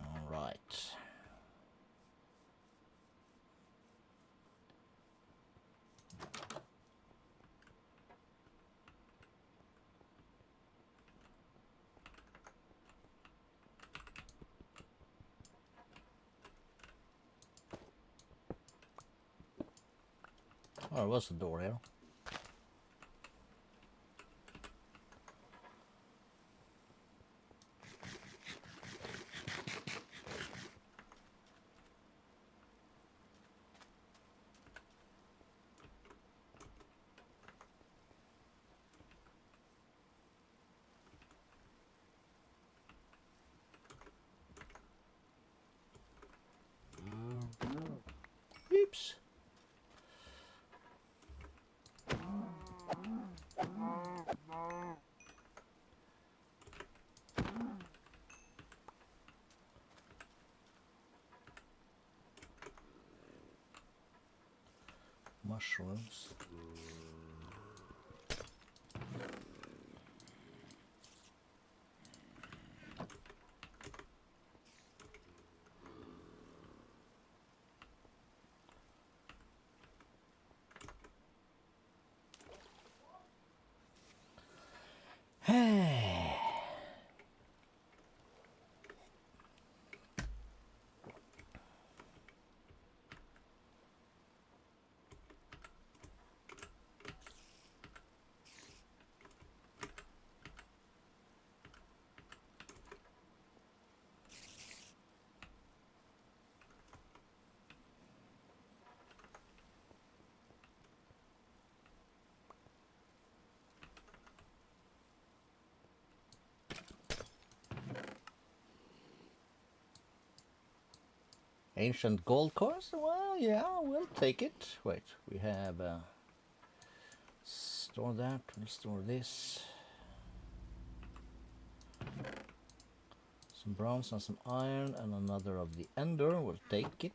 All right. Oh, there was a door here. Oops. Mushrooms. Ancient gold coins? Well, yeah, we'll take it. Wait, we have store that. We'll store this. Some bronze and some iron and another of the ender. We'll take it.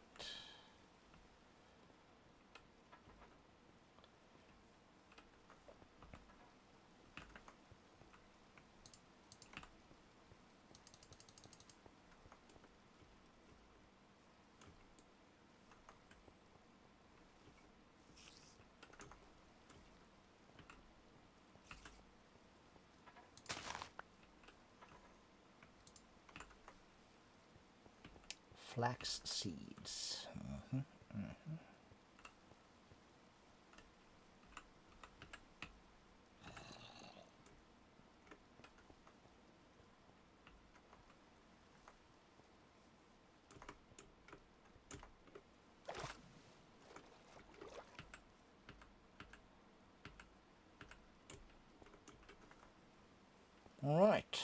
Flax seeds. All right.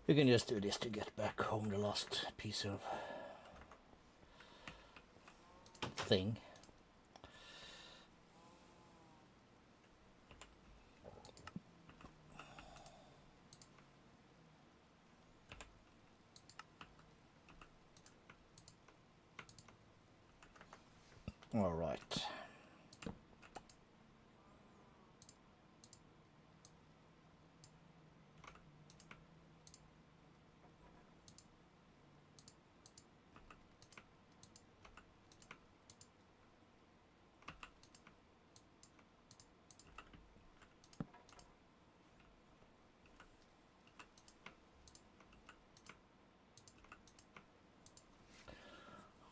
You can just do this to get back home the last piece of thing. All right.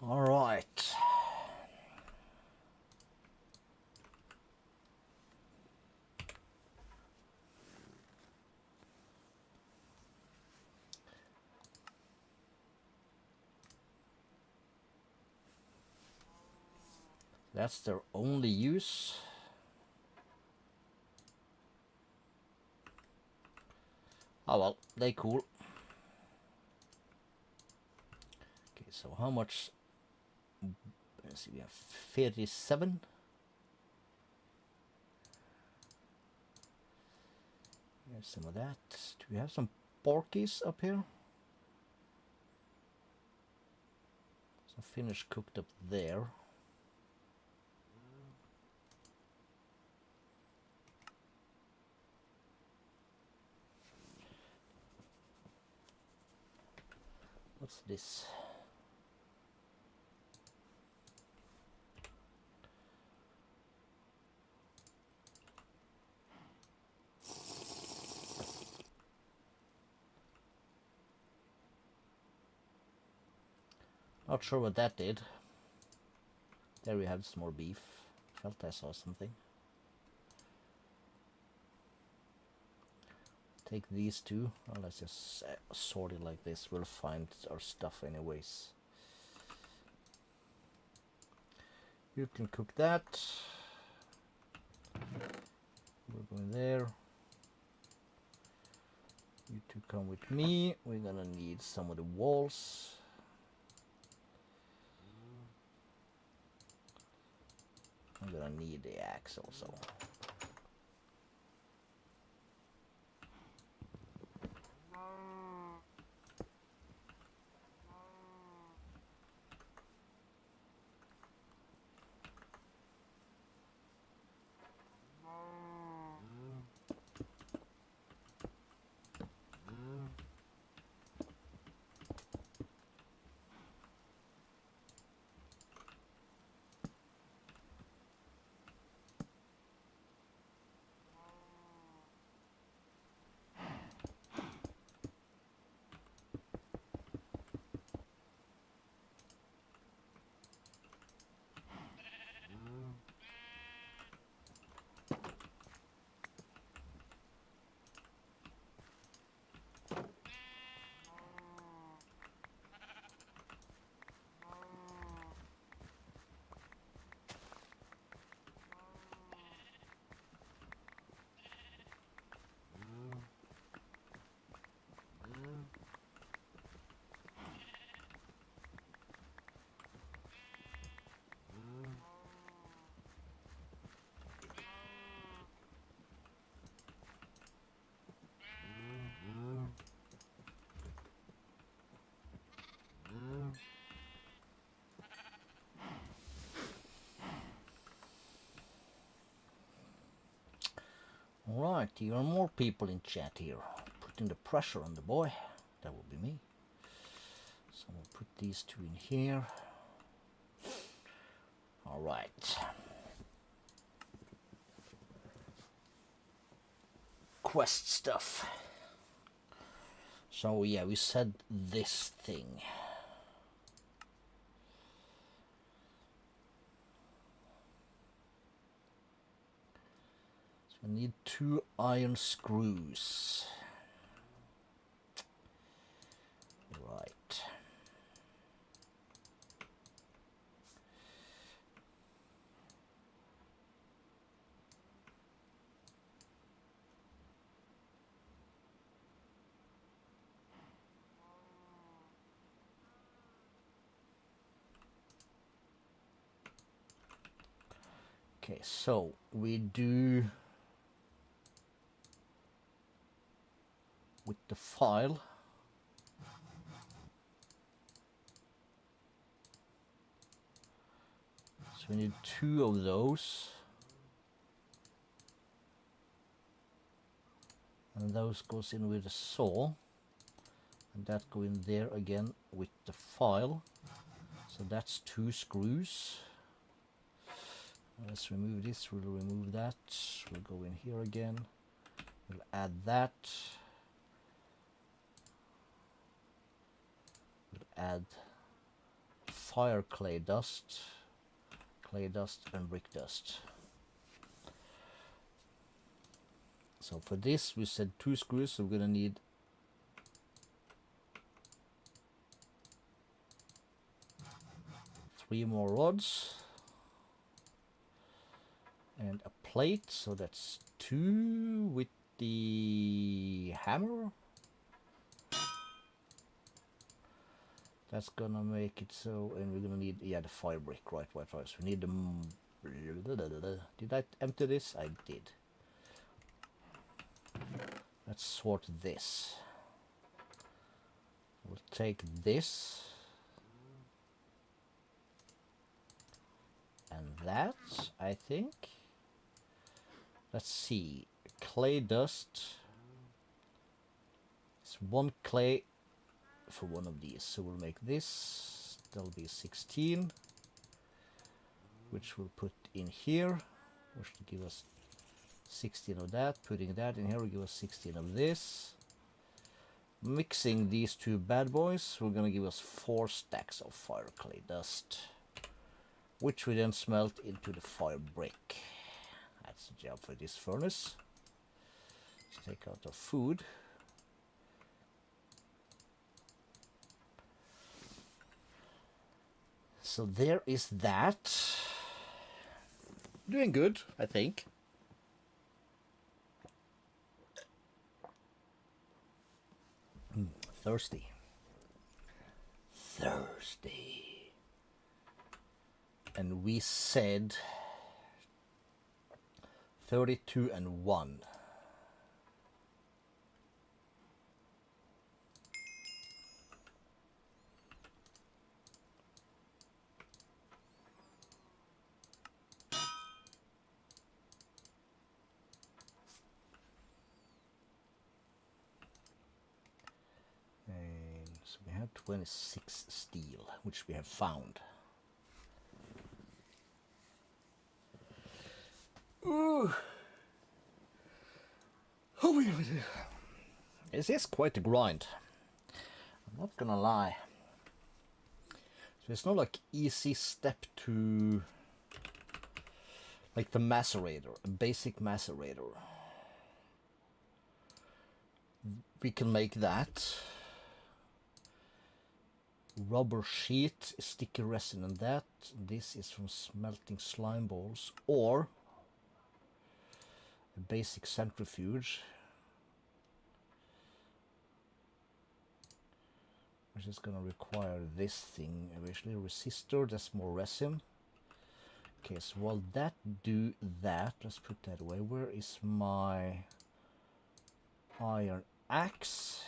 All right. That's their only use. Oh well, they cool. Okay, so how much? Let's see, we have 37. Here's some of that. Do we have some porkies up here? Some finished cooked up there. What's this? Not sure what that did. There we have some more beef. Felt I saw something. Take these two. Oh, let's just sort it like this. We'll find our stuff anyways. You can cook that. We're going there. You two come with me. We're gonna need some of the walls. I'm gonna need the axe also. Alright, there are more people in chat here. Putting the pressure on the boy. That will be me. So we'll put these two in here. Alright. Quest stuff. So yeah, we said this thing. So we need 2 iron screws. Right. Okay, so we do with the file. So we need 2 of those. And those goes in with the saw. And that go in there again with the file. So that's 2 screws. Let's remove this, we'll remove that. We'll go in here again. We'll add that. We'll add fire clay dust and brick dust. So for this we said 2 screws, so we're gonna need 3 more rods and a plate, so that's 2 with the hammer. That's gonna make it so, and we're gonna need, yeah, the fire brick, right. So we need the, did I empty this? I did. Let's sort this. We'll take this and that, I think. Let's see, clay dust. It's 1 clay for 1 of these, so we'll make this. That'll be 16, which we'll put in here, which will give us 16 of that. Putting that in here will give us 16 of this. Mixing these 2 bad boys, we're gonna give us 4 stacks of fire clay dust, which we then smelt into the fire brick. That's the job for this furnace. Let's take out our food. So there is that. Doing good, I think. Thirsty. And we said 32 and 1. And so we have 26 steel, which we have found. Ooh. Oh, this is quite a grind. I'm not gonna lie. So it's not like easy step to like the macerator, a basic macerator. We can make that. Rubber sheet, sticky resin and that. This is from smelting slime balls, or a basic centrifuge, which is going to require this thing eventually. Resistor, that's more resin. Okay, so while that do that, let's put that away. Where is my iron axe?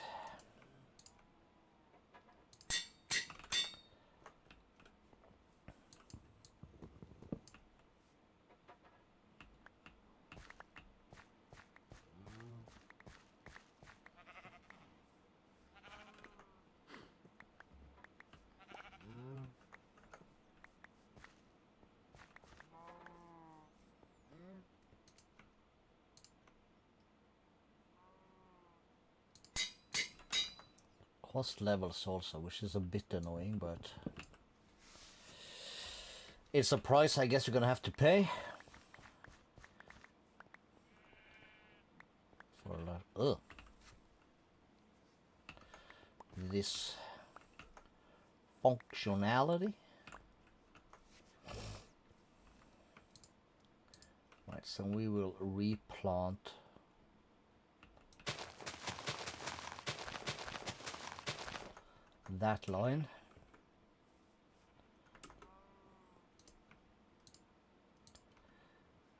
Cost levels also, which is a bit annoying, but it's a price I guess you're gonna have to pay for this functionality. Right, so we will replant that line.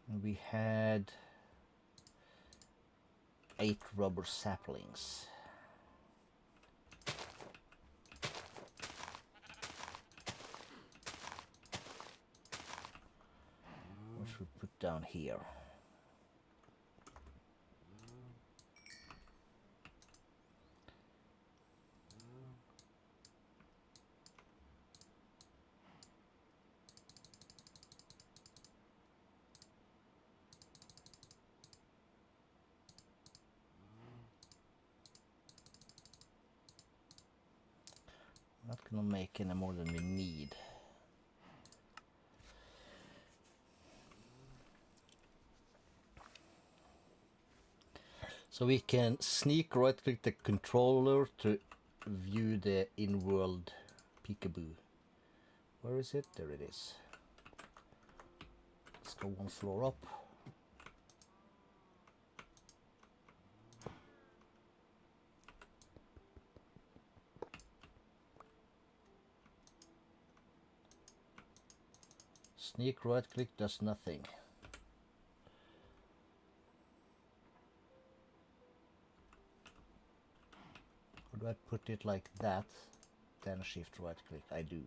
And we had 8 rubber saplings. should we put down here? Not gonna make any more than we need. So we can sneak right click the controller to view the in-world peekaboo. Where is it? There it is. Let's go one floor up. Sneak right click does nothing. Or do I put it like that, then shift right click? I do.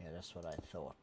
Yeah, that's what I thought.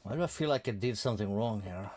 Why do I feel like I did something wrong here?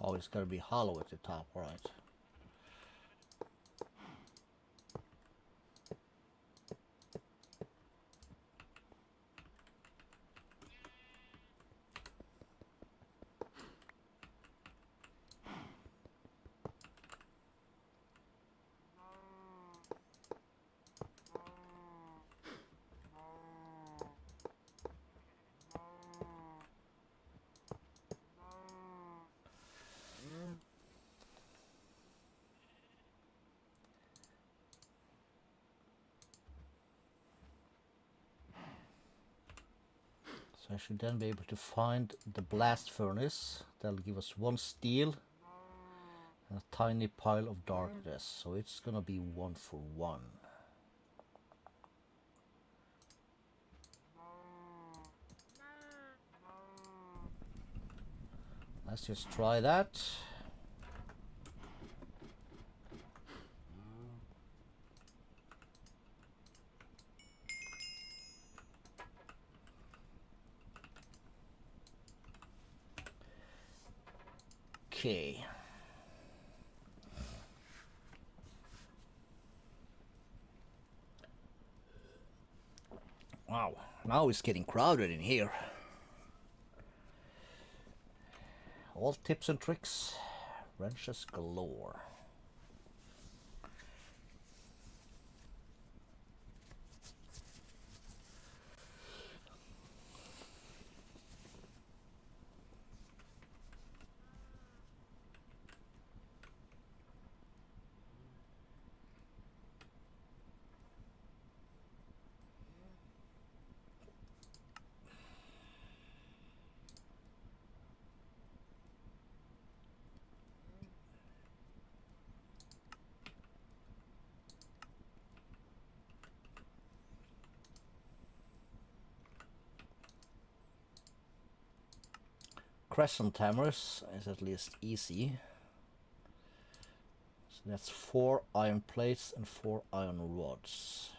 Oh, it's gotta be hollow at the top, all right. So I should then be able to find the blast furnace. That'll give us 1 steel and a tiny pile of darkness. So it's gonna be 1 for 1. Let's just try that. Okay. Wow, now it's getting crowded in here. All tips and tricks, wrenches galore. Crescent hammers is at least easy. So that's 4 iron plates and 4 iron rods.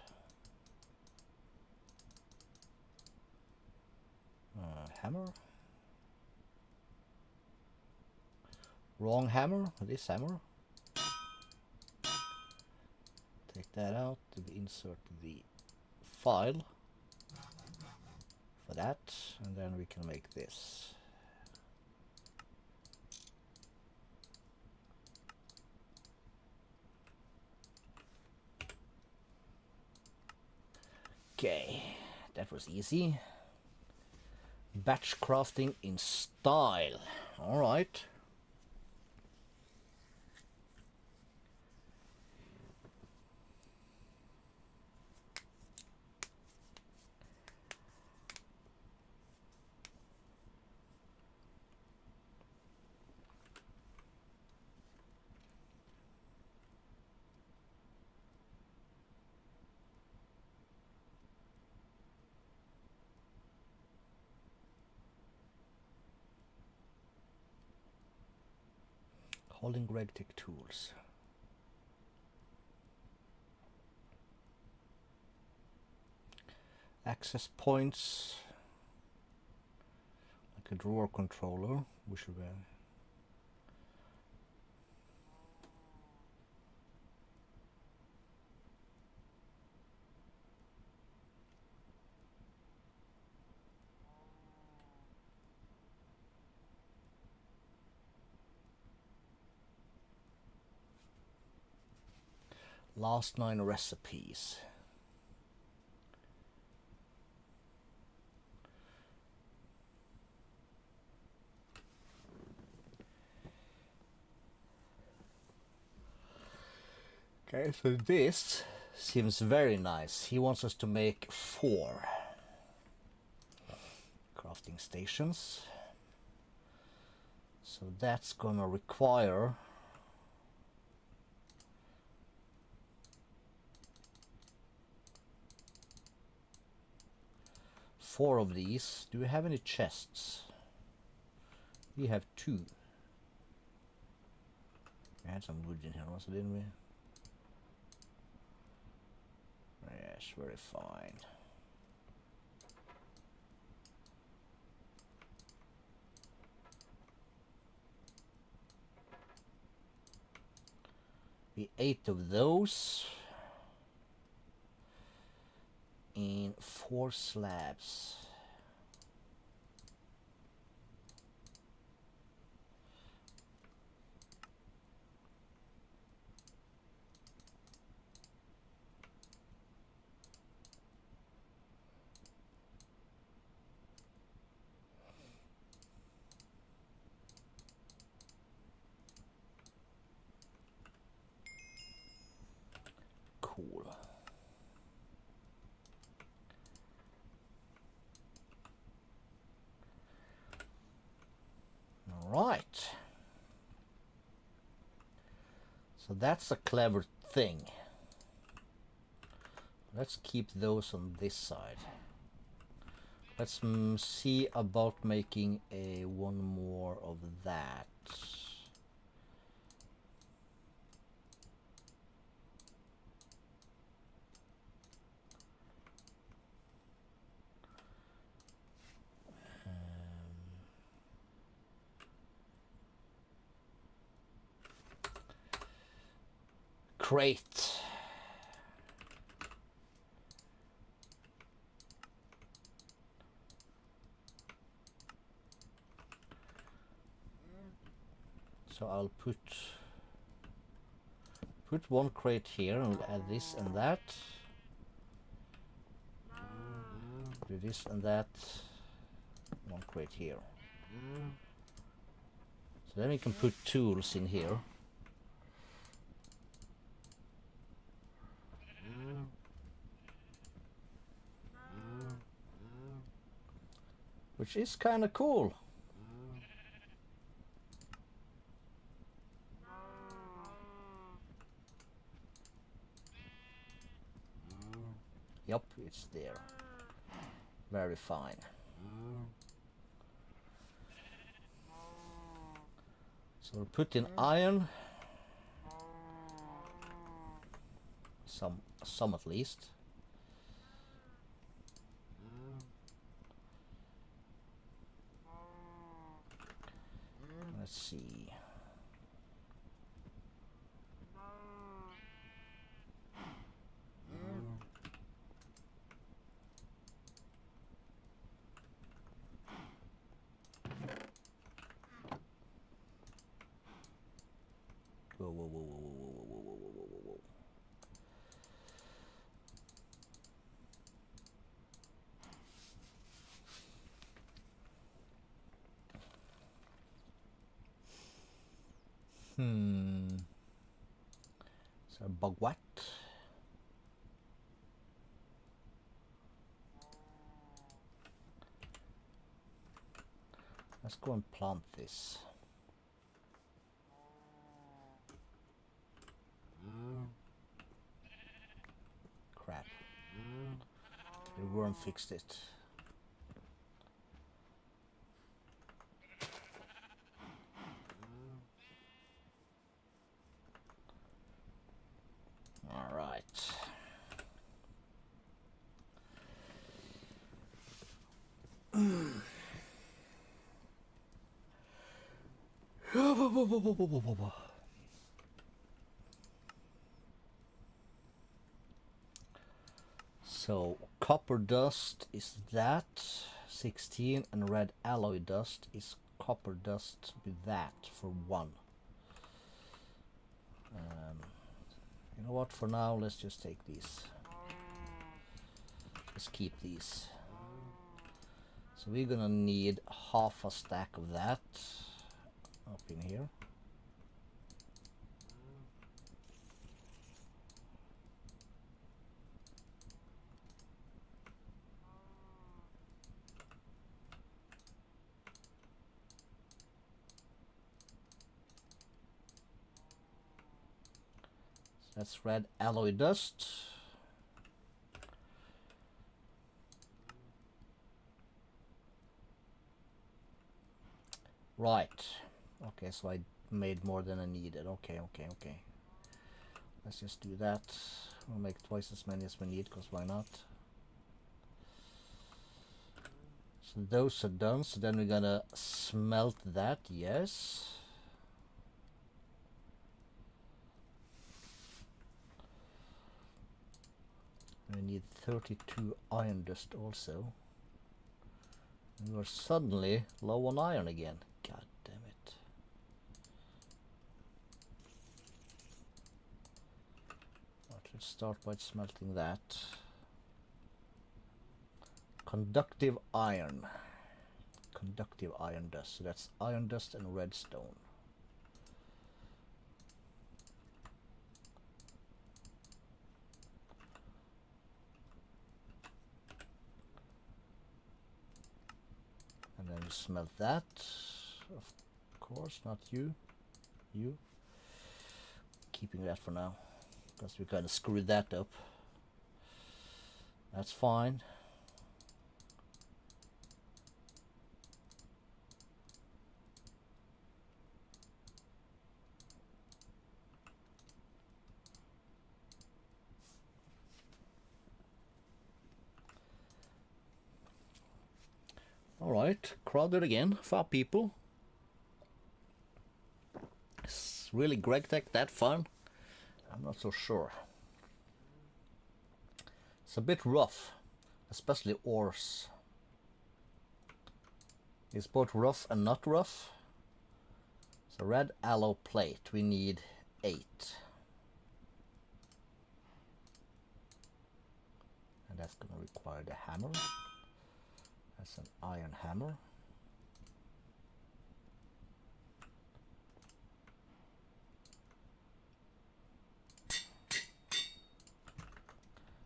Hammer. Wrong hammer. This hammer. Take that out to insert the file for that, and then we can make this. Okay, that was easy. Batch crafting in style. All right. Holding RegTech tools. Access points. Like a drawer controller. We should be. Last 9 recipes. Okay, so this seems very nice. He wants us to make 4 crafting stations. So that's gonna require four of these. Do we have any chests? We have 2. We had some wood in here also, didn't we? Yes, very fine. Be 8 of those. And 4 slabs. Cool. All right. So that's a clever thing. Let's keep those on this side. Let's see about making a one more of that. crate. So I'll put one crate here and add this and that. Do this and that. One crate here. So then we can put tools in here. Which is kind of cool. Yup, it's there. Very fine. So we'll put in iron. Some at least. Let's see. Whoa, whoa, whoa, whoa, whoa, whoa, whoa, whoa, whoa, whoa, whoa. So bug what? Let's go and plant this. Crap. The worm fixed it. All right. So copper dust is that 16, and red alloy dust is copper dust with that for 1. You know what, for now let's just take these. Let's keep these. So we're gonna need half a stack of that up in here. That's red alloy dust. Right. Okay, so I made more than I needed. Okay. Let's just do that. We'll make twice as many as we need, because why not? So those are done. So then we're gonna smelt that, yes. We need 32 iron dust also. And we're suddenly low on iron again. God damn it. Right, let's start by smelting that. Conductive iron. Conductive iron dust. So that's iron dust and redstone. And then smelt that, of course, not you, keeping that for now, because we kind of screwed that up. That's fine. Alright, crowded again, 5 people. It's really GregTech that fun? I'm not so sure. It's a bit rough, especially ores. It's both rough and not rough. So red alloy plate, we need 8. And that's going to require the hammer. That's an iron hammer.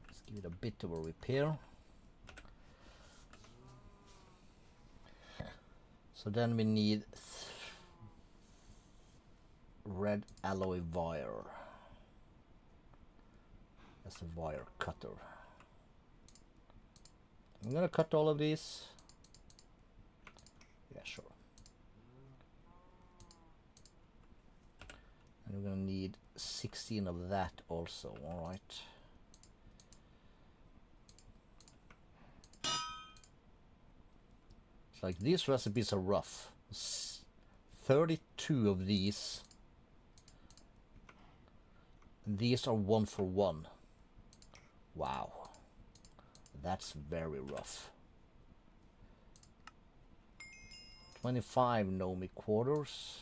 Let's give it a bit of a repair. So then we need red alloy wire. That's a wire cutter. I'm gonna cut all of these. Yeah, sure. And we're gonna need 16 of that also, alright. It's like these recipes are rough. 32 of these. These are 1 for 1. Wow. That's very rough. 25 Nomi quarters.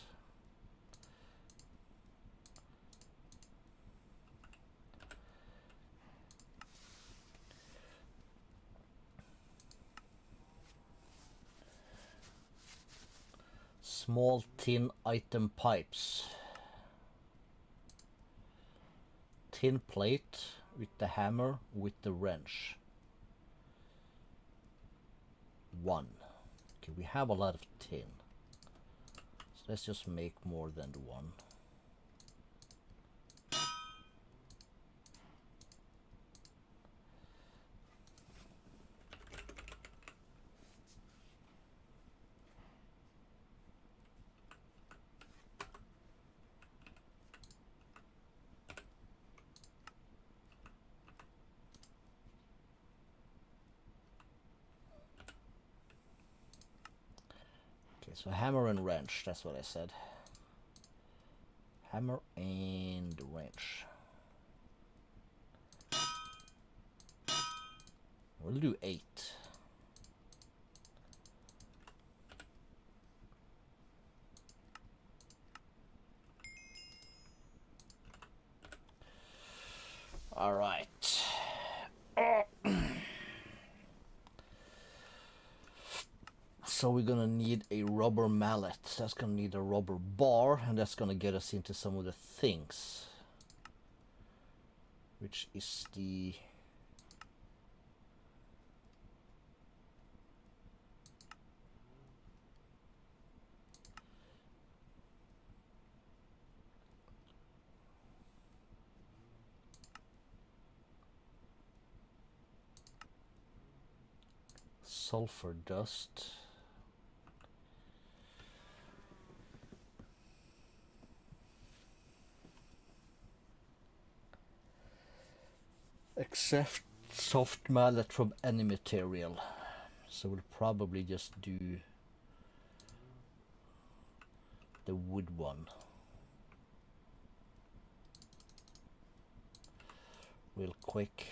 Small tin item pipes. Tin plate with the hammer with the wrench. 1. Okay, we have a lot of tin. So let's just make more than the 1. So hammer and wrench, that's what I said. Hammer and wrench. We'll do 8. All right. So we're gonna need a rubber mallet. That's gonna need a rubber bar, and that's gonna get us into some of the things. Which is the sulfur dust. Except soft mallet from any material. So we'll probably just do the wood one. Real quick.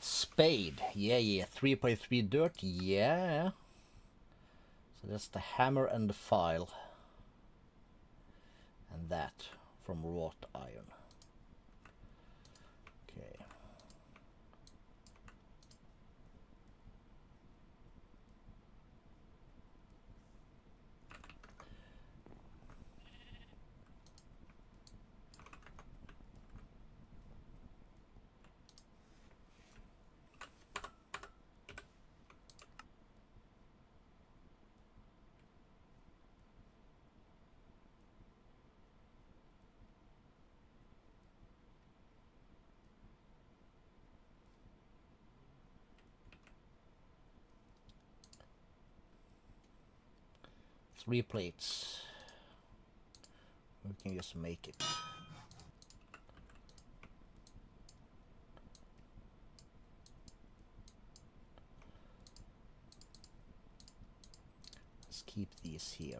Spade, yeah, 3x3 dirt, yeah. So that's the hammer and the file. And that from wrought iron. Okay. 3 plates. We can just make it. Let's keep these here.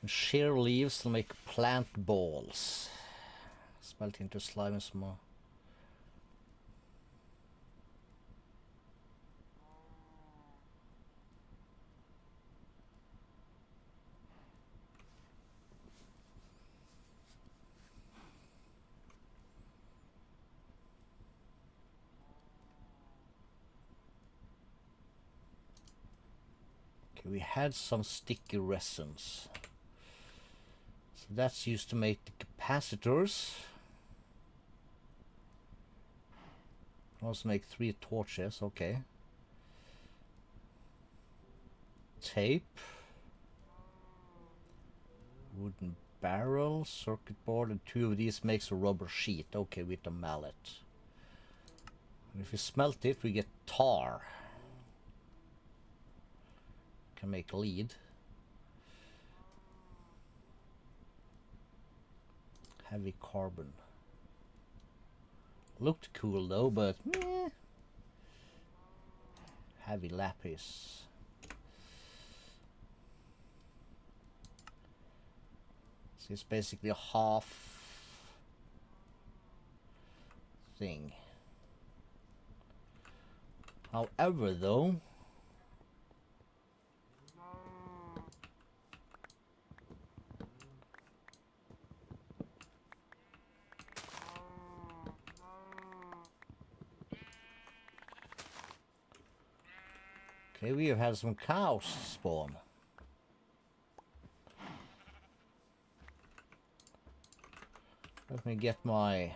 Shear leaves will make plant balls. Smelt into slime and small. Okay, we had some sticky resins. So that's used to make the capacitors. Also make 3 torches, okay. Tape. Wooden barrel, circuit board, and 2 of these makes a rubber sheet, okay, with a mallet. And if we smelt it, we get tar. Can make lead. Heavy carbon. Looked cool though, but meh. Heavy lapis. So it's basically a half thing. However though, okay, we have had some cows spawn. Let me get my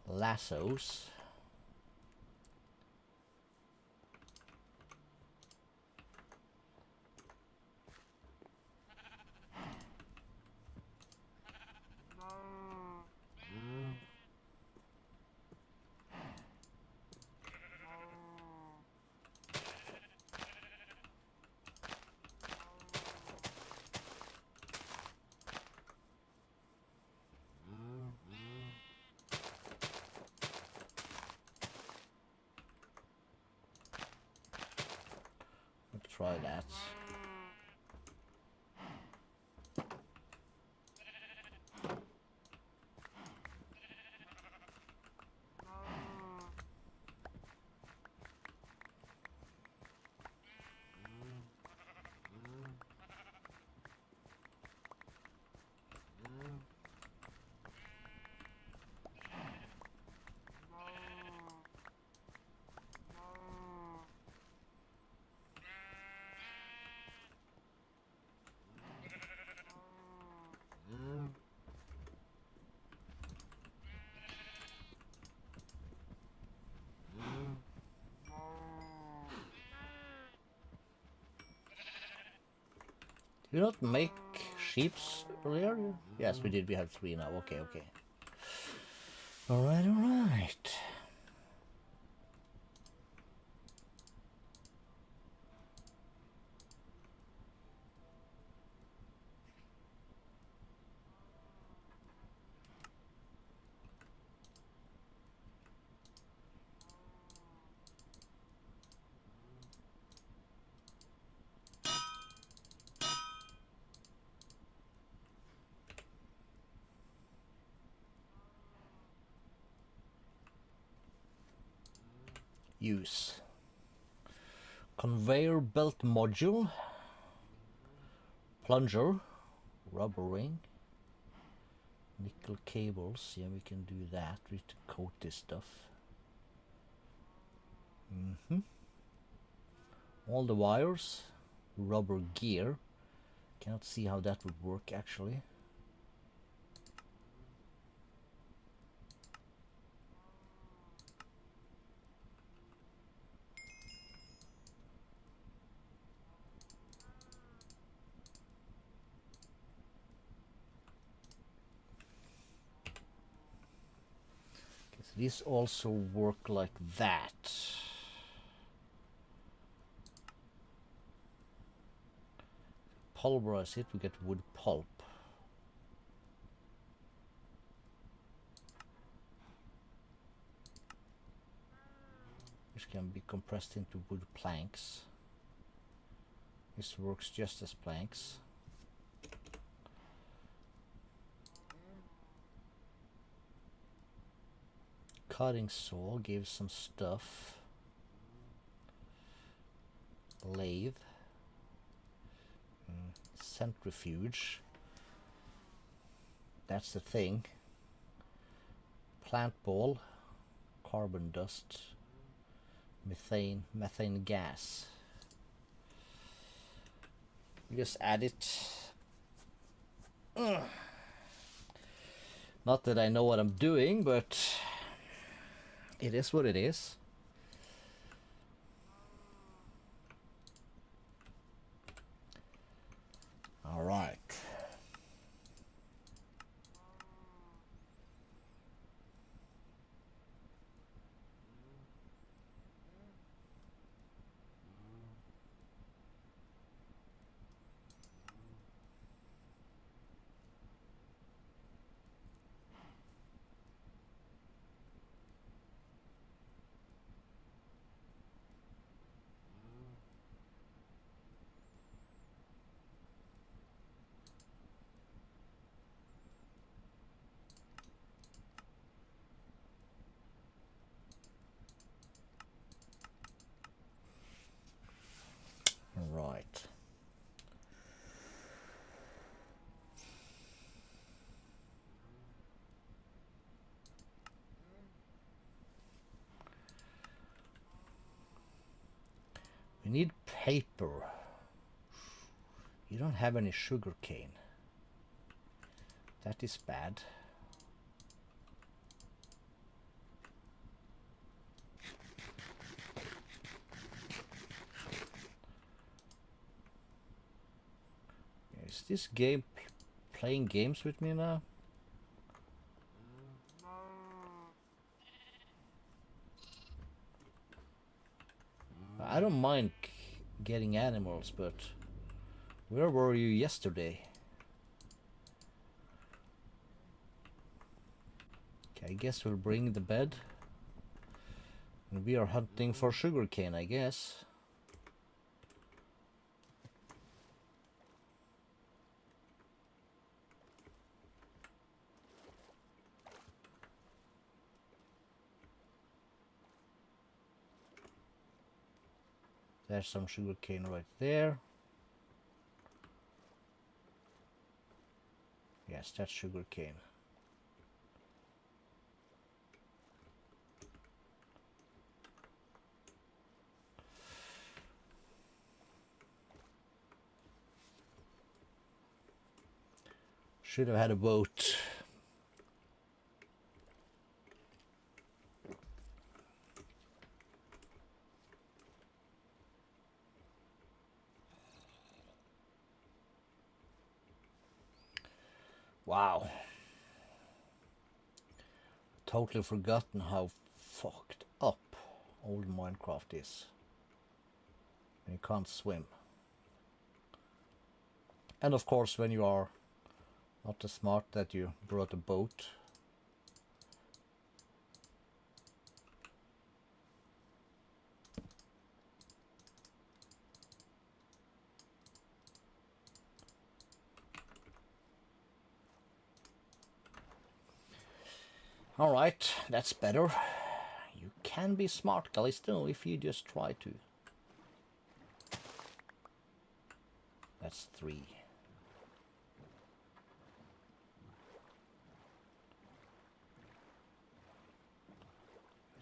lassos. Try that. Did you not make sheeps earlier? Yes, we did. We have 3 now. Okay, okay. Alright, alright. Use conveyor belt module, plunger, rubber ring, Nickel cables, yeah, we can do that. We have to coat this stuff. All the wires, rubber gear. Cannot see how that would work actually. Okay, so these also work like that. Pulverize it, we get wood pulp. Which can be compressed into wood planks. This works just as planks. Cutting saw gives some stuff. Lathe. Centrifuge. That's the thing. Plant ball. Carbon dust. Methane gas. You just add it. Not that I know what I'm doing, but it is what it is. All right. Right. We need paper. You don't have any sugar cane. That is bad. Is this game playing games with me now? I don't mind getting animals, but where were you yesterday? Okay, I guess we'll bring the bed. And we are hunting for sugarcane, I guess. There's some sugarcane right there. Yes, that's sugarcane. Should have had a boat. Wow. Totally forgotten how fucked up old Minecraft is. And you can't swim. And of course, when you are not as smart that you brought a boat. Alright, that's better. You can be smart, Calisto, if you just try to. That's 3.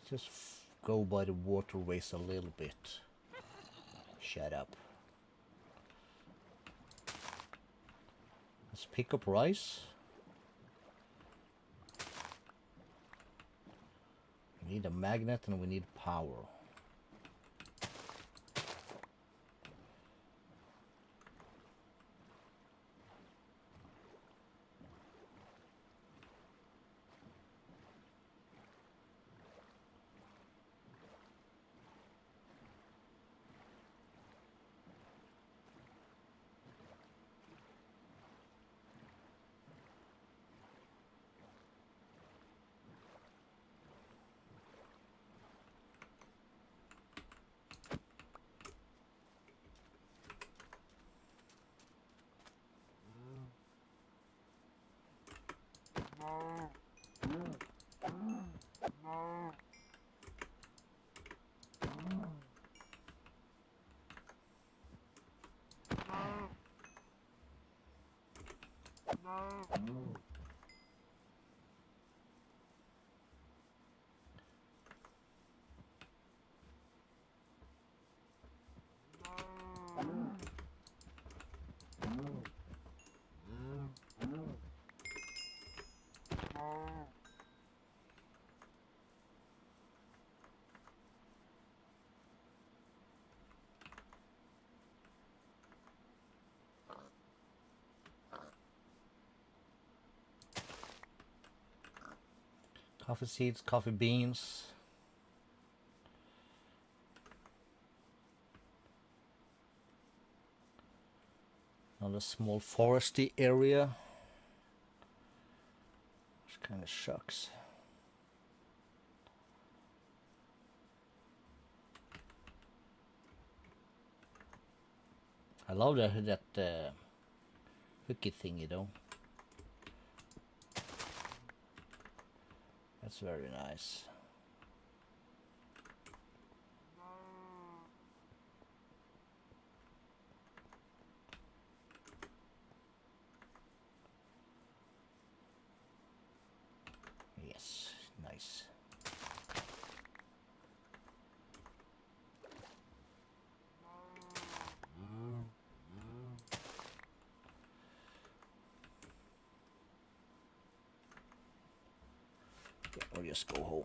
Just go by the waterways a little bit. Shut up. Let's pick up rice. We need a magnet and we need power. Coffee seeds, coffee beans. Another small foresty area. Which kind of shucks. I love that hooky thing, you know. That's very nice. Yes, nice. Or just go home.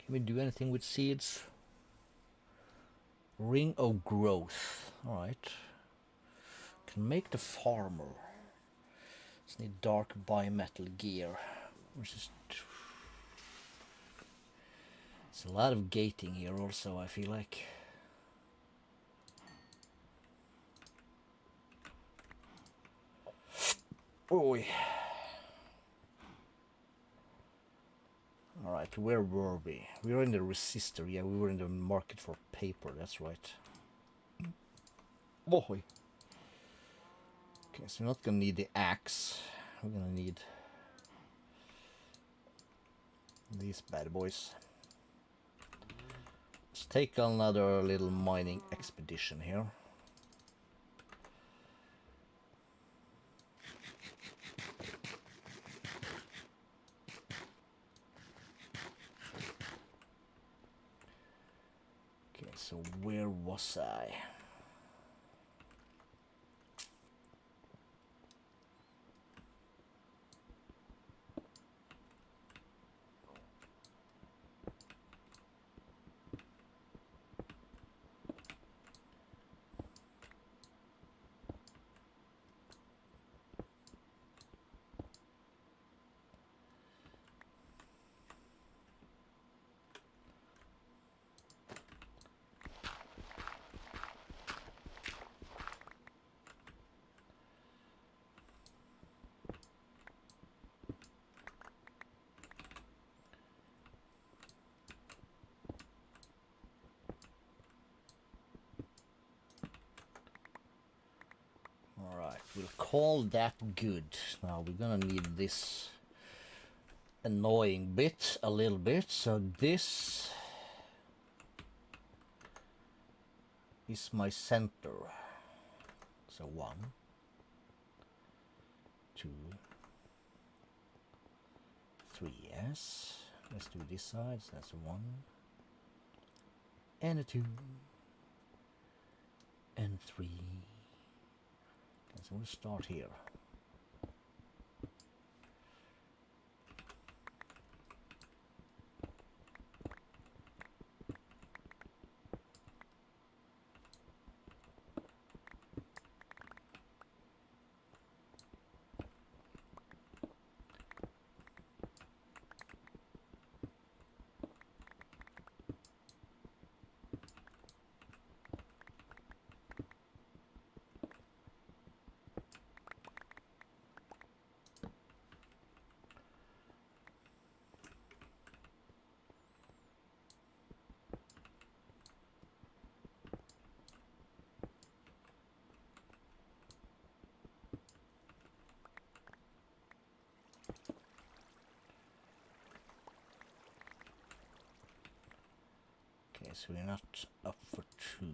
Can we do anything with seeds? Ring of growth. Alright. Can make the farmer. Just need dark bimetal gear. Which is... It's a lot of gating here also, I feel like. Oh. Alright, where were we? We were in the resistor. Yeah, we were in the market for paper, that's right. Oh. Okay, so we're not gonna need the axe. We're gonna need these bad boys. Let's take another little mining expedition here. Okay, so where was I? We'll call that good. Now we're gonna need this annoying bit a little bit, so this is my center. So 1, 2, 3, yes. Let's do this side, so that's a 1, and a 2, and 3. Okay, so we'll start here. So we're not up for 2.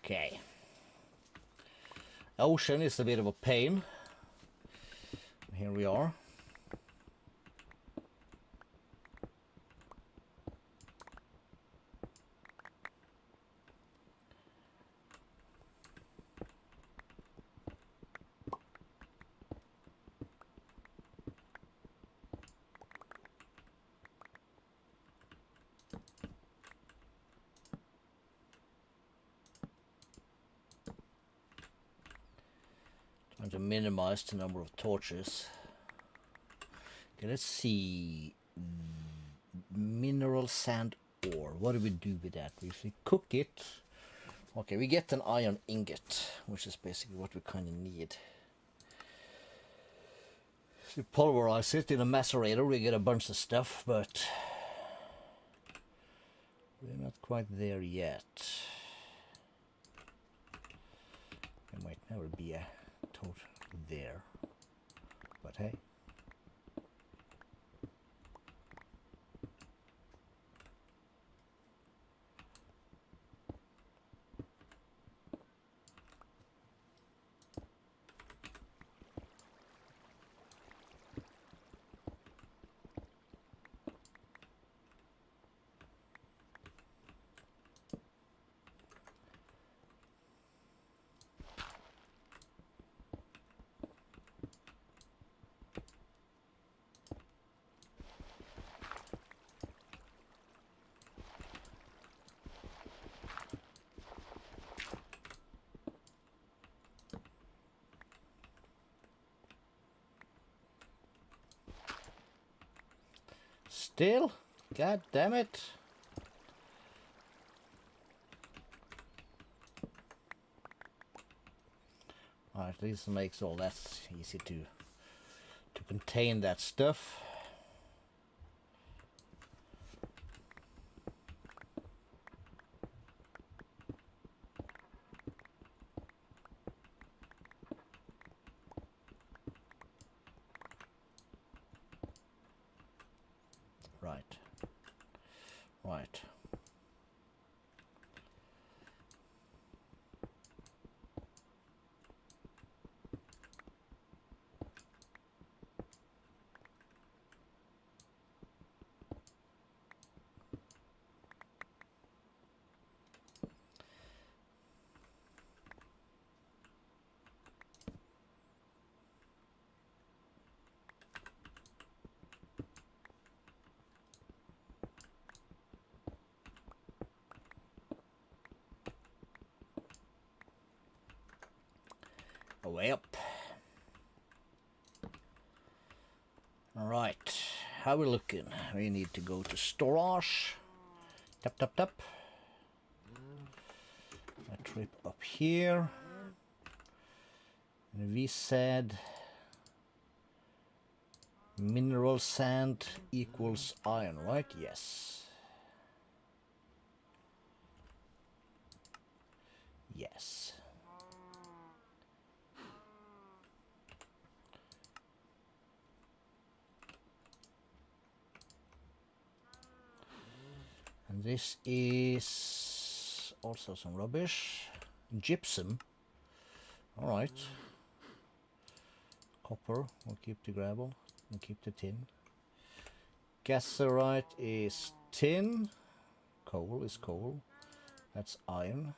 Okay. Ocean is a bit of a pain. Here we are. Trying to minimize the number of torches. Okay, let's see. Mineral sand ore. What do we do with that? If we cook it, okay, we get an iron ingot, which is basically what we kind of need. If we pulverize it in a macerator, we get a bunch of stuff, but we're not quite there yet. There might never be a total there, but hey. Still? God damn it. Alright, this makes all that easy to contain that stuff. Right. Right. Way up. All right, how we looking? We need to go to storage. Tap tap tap. A trip up here. And we said mineral sand equals iron, right? Yes. Yes. And this is also some rubbish. Gypsum. All right. Copper. We'll keep the gravel. We'll keep the tin. Gaserite is tin. Coal is coal. That's iron.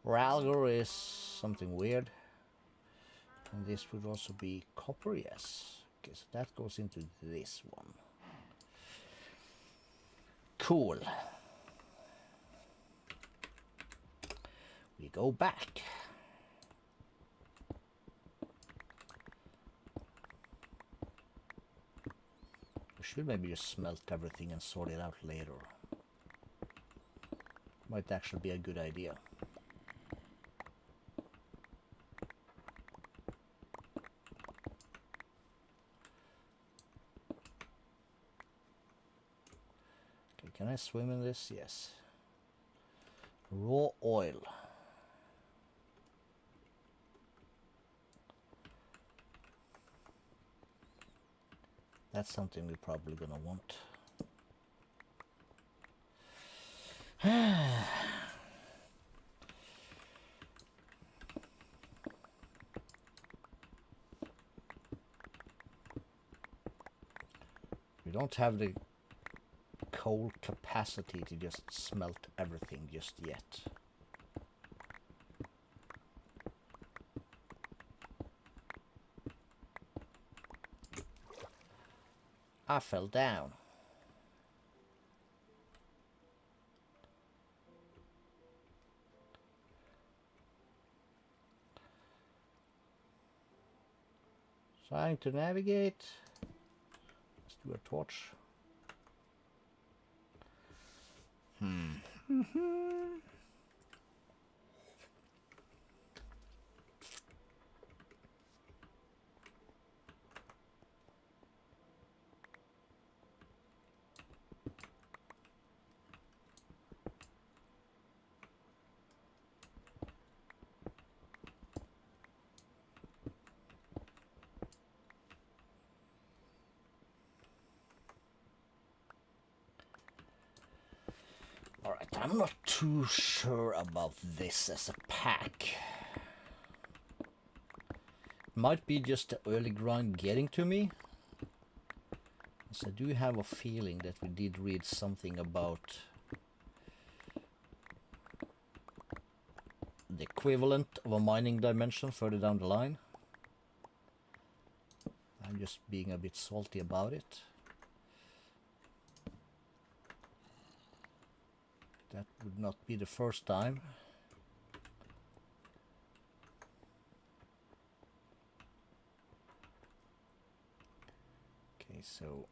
Ralgar is something weird. And this would also be copper, yes. Okay, so that goes into this one. Cool. We go back. We should maybe just smelt everything and sort it out later. Might actually be a good idea. Okay, can I swim in this? Yes. Raw oil. That's something we're probably gonna want. We don't have the coal capacity to just smelt everything just yet. I fell down. Trying to navigate. Let's do a torch. Alright, I'm not too sure about this as a pack. Might be just the early grind getting to me. So I do have a feeling that we did read something about the equivalent of a mining dimension further down the line. I'm just being a bit salty about it. That would not be the first time. Okay, so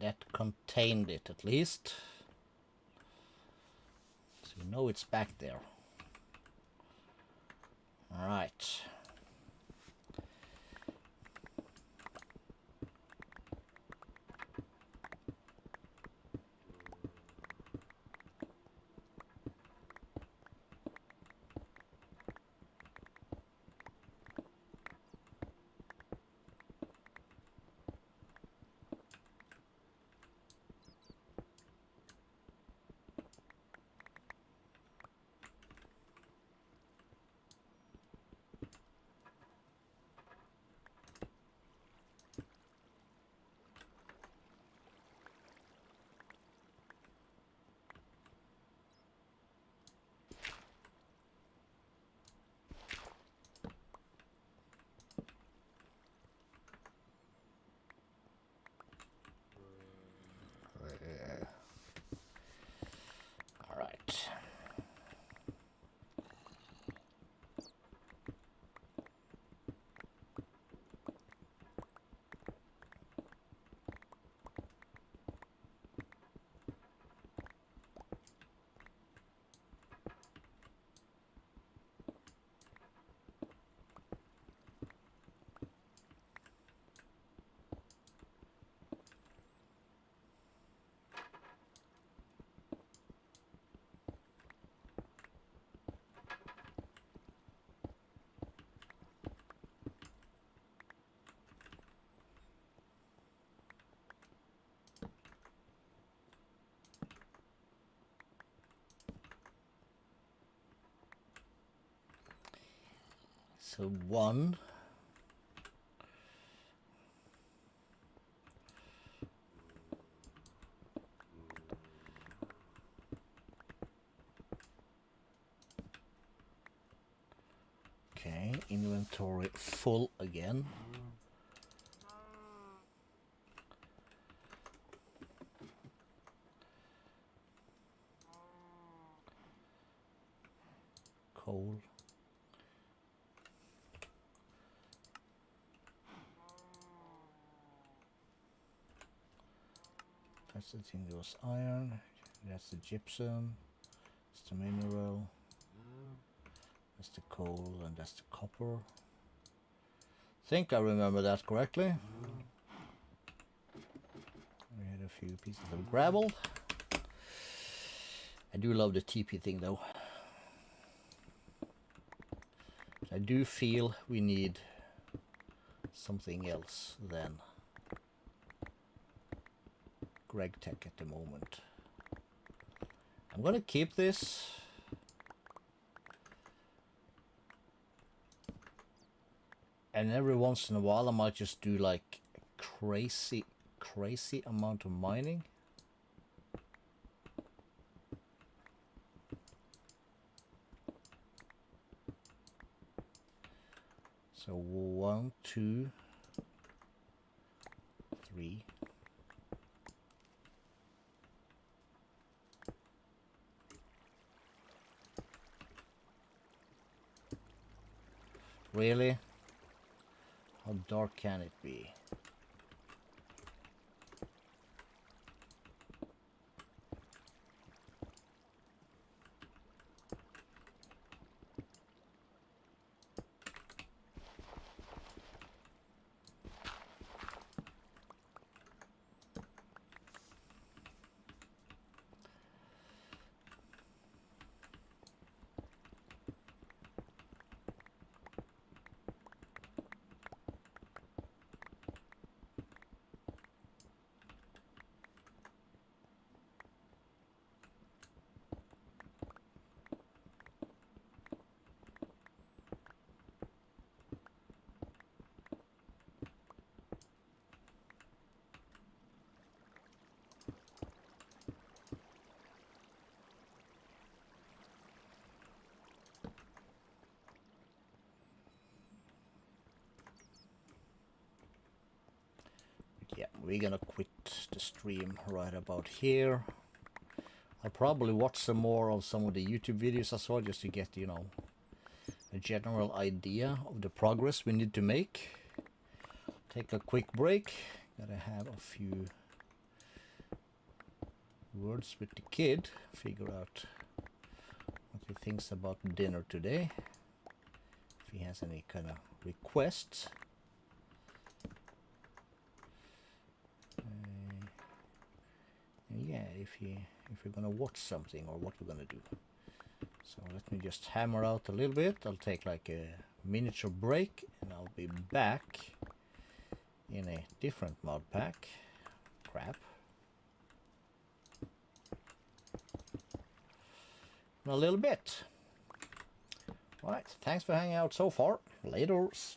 that contained it at least. So we know it's back there. All right. All right. So 1. Okay, inventory full again. Coal. That's the thing, goes iron. That's the gypsum. That's the mineral. That's the coal, and that's the copper. Think I remember that correctly. We had a few pieces of gravel. I do love the TP thing though. I do feel we need something else than Greg Tech at the moment. I'm gonna keep this. And every once in a while I might just do like crazy amount of mining. So 1, 2, 3. Really? How dark can it be? Yeah, we're gonna quit the stream right about here. I'll probably watch some more of some of the YouTube videos I saw just to get, you know, a general idea of the progress we need to make. Take a quick break. Gotta have a few words with the kid, figure out what he thinks about dinner today, if he has any kind of requests. Yeah, if we're gonna watch something or what we're gonna do. So let me just hammer out a little bit. I'll take like a miniature break and I'll be back in a different mod pack. Crap. In a little bit. Right, thanks for hanging out so far. Laters.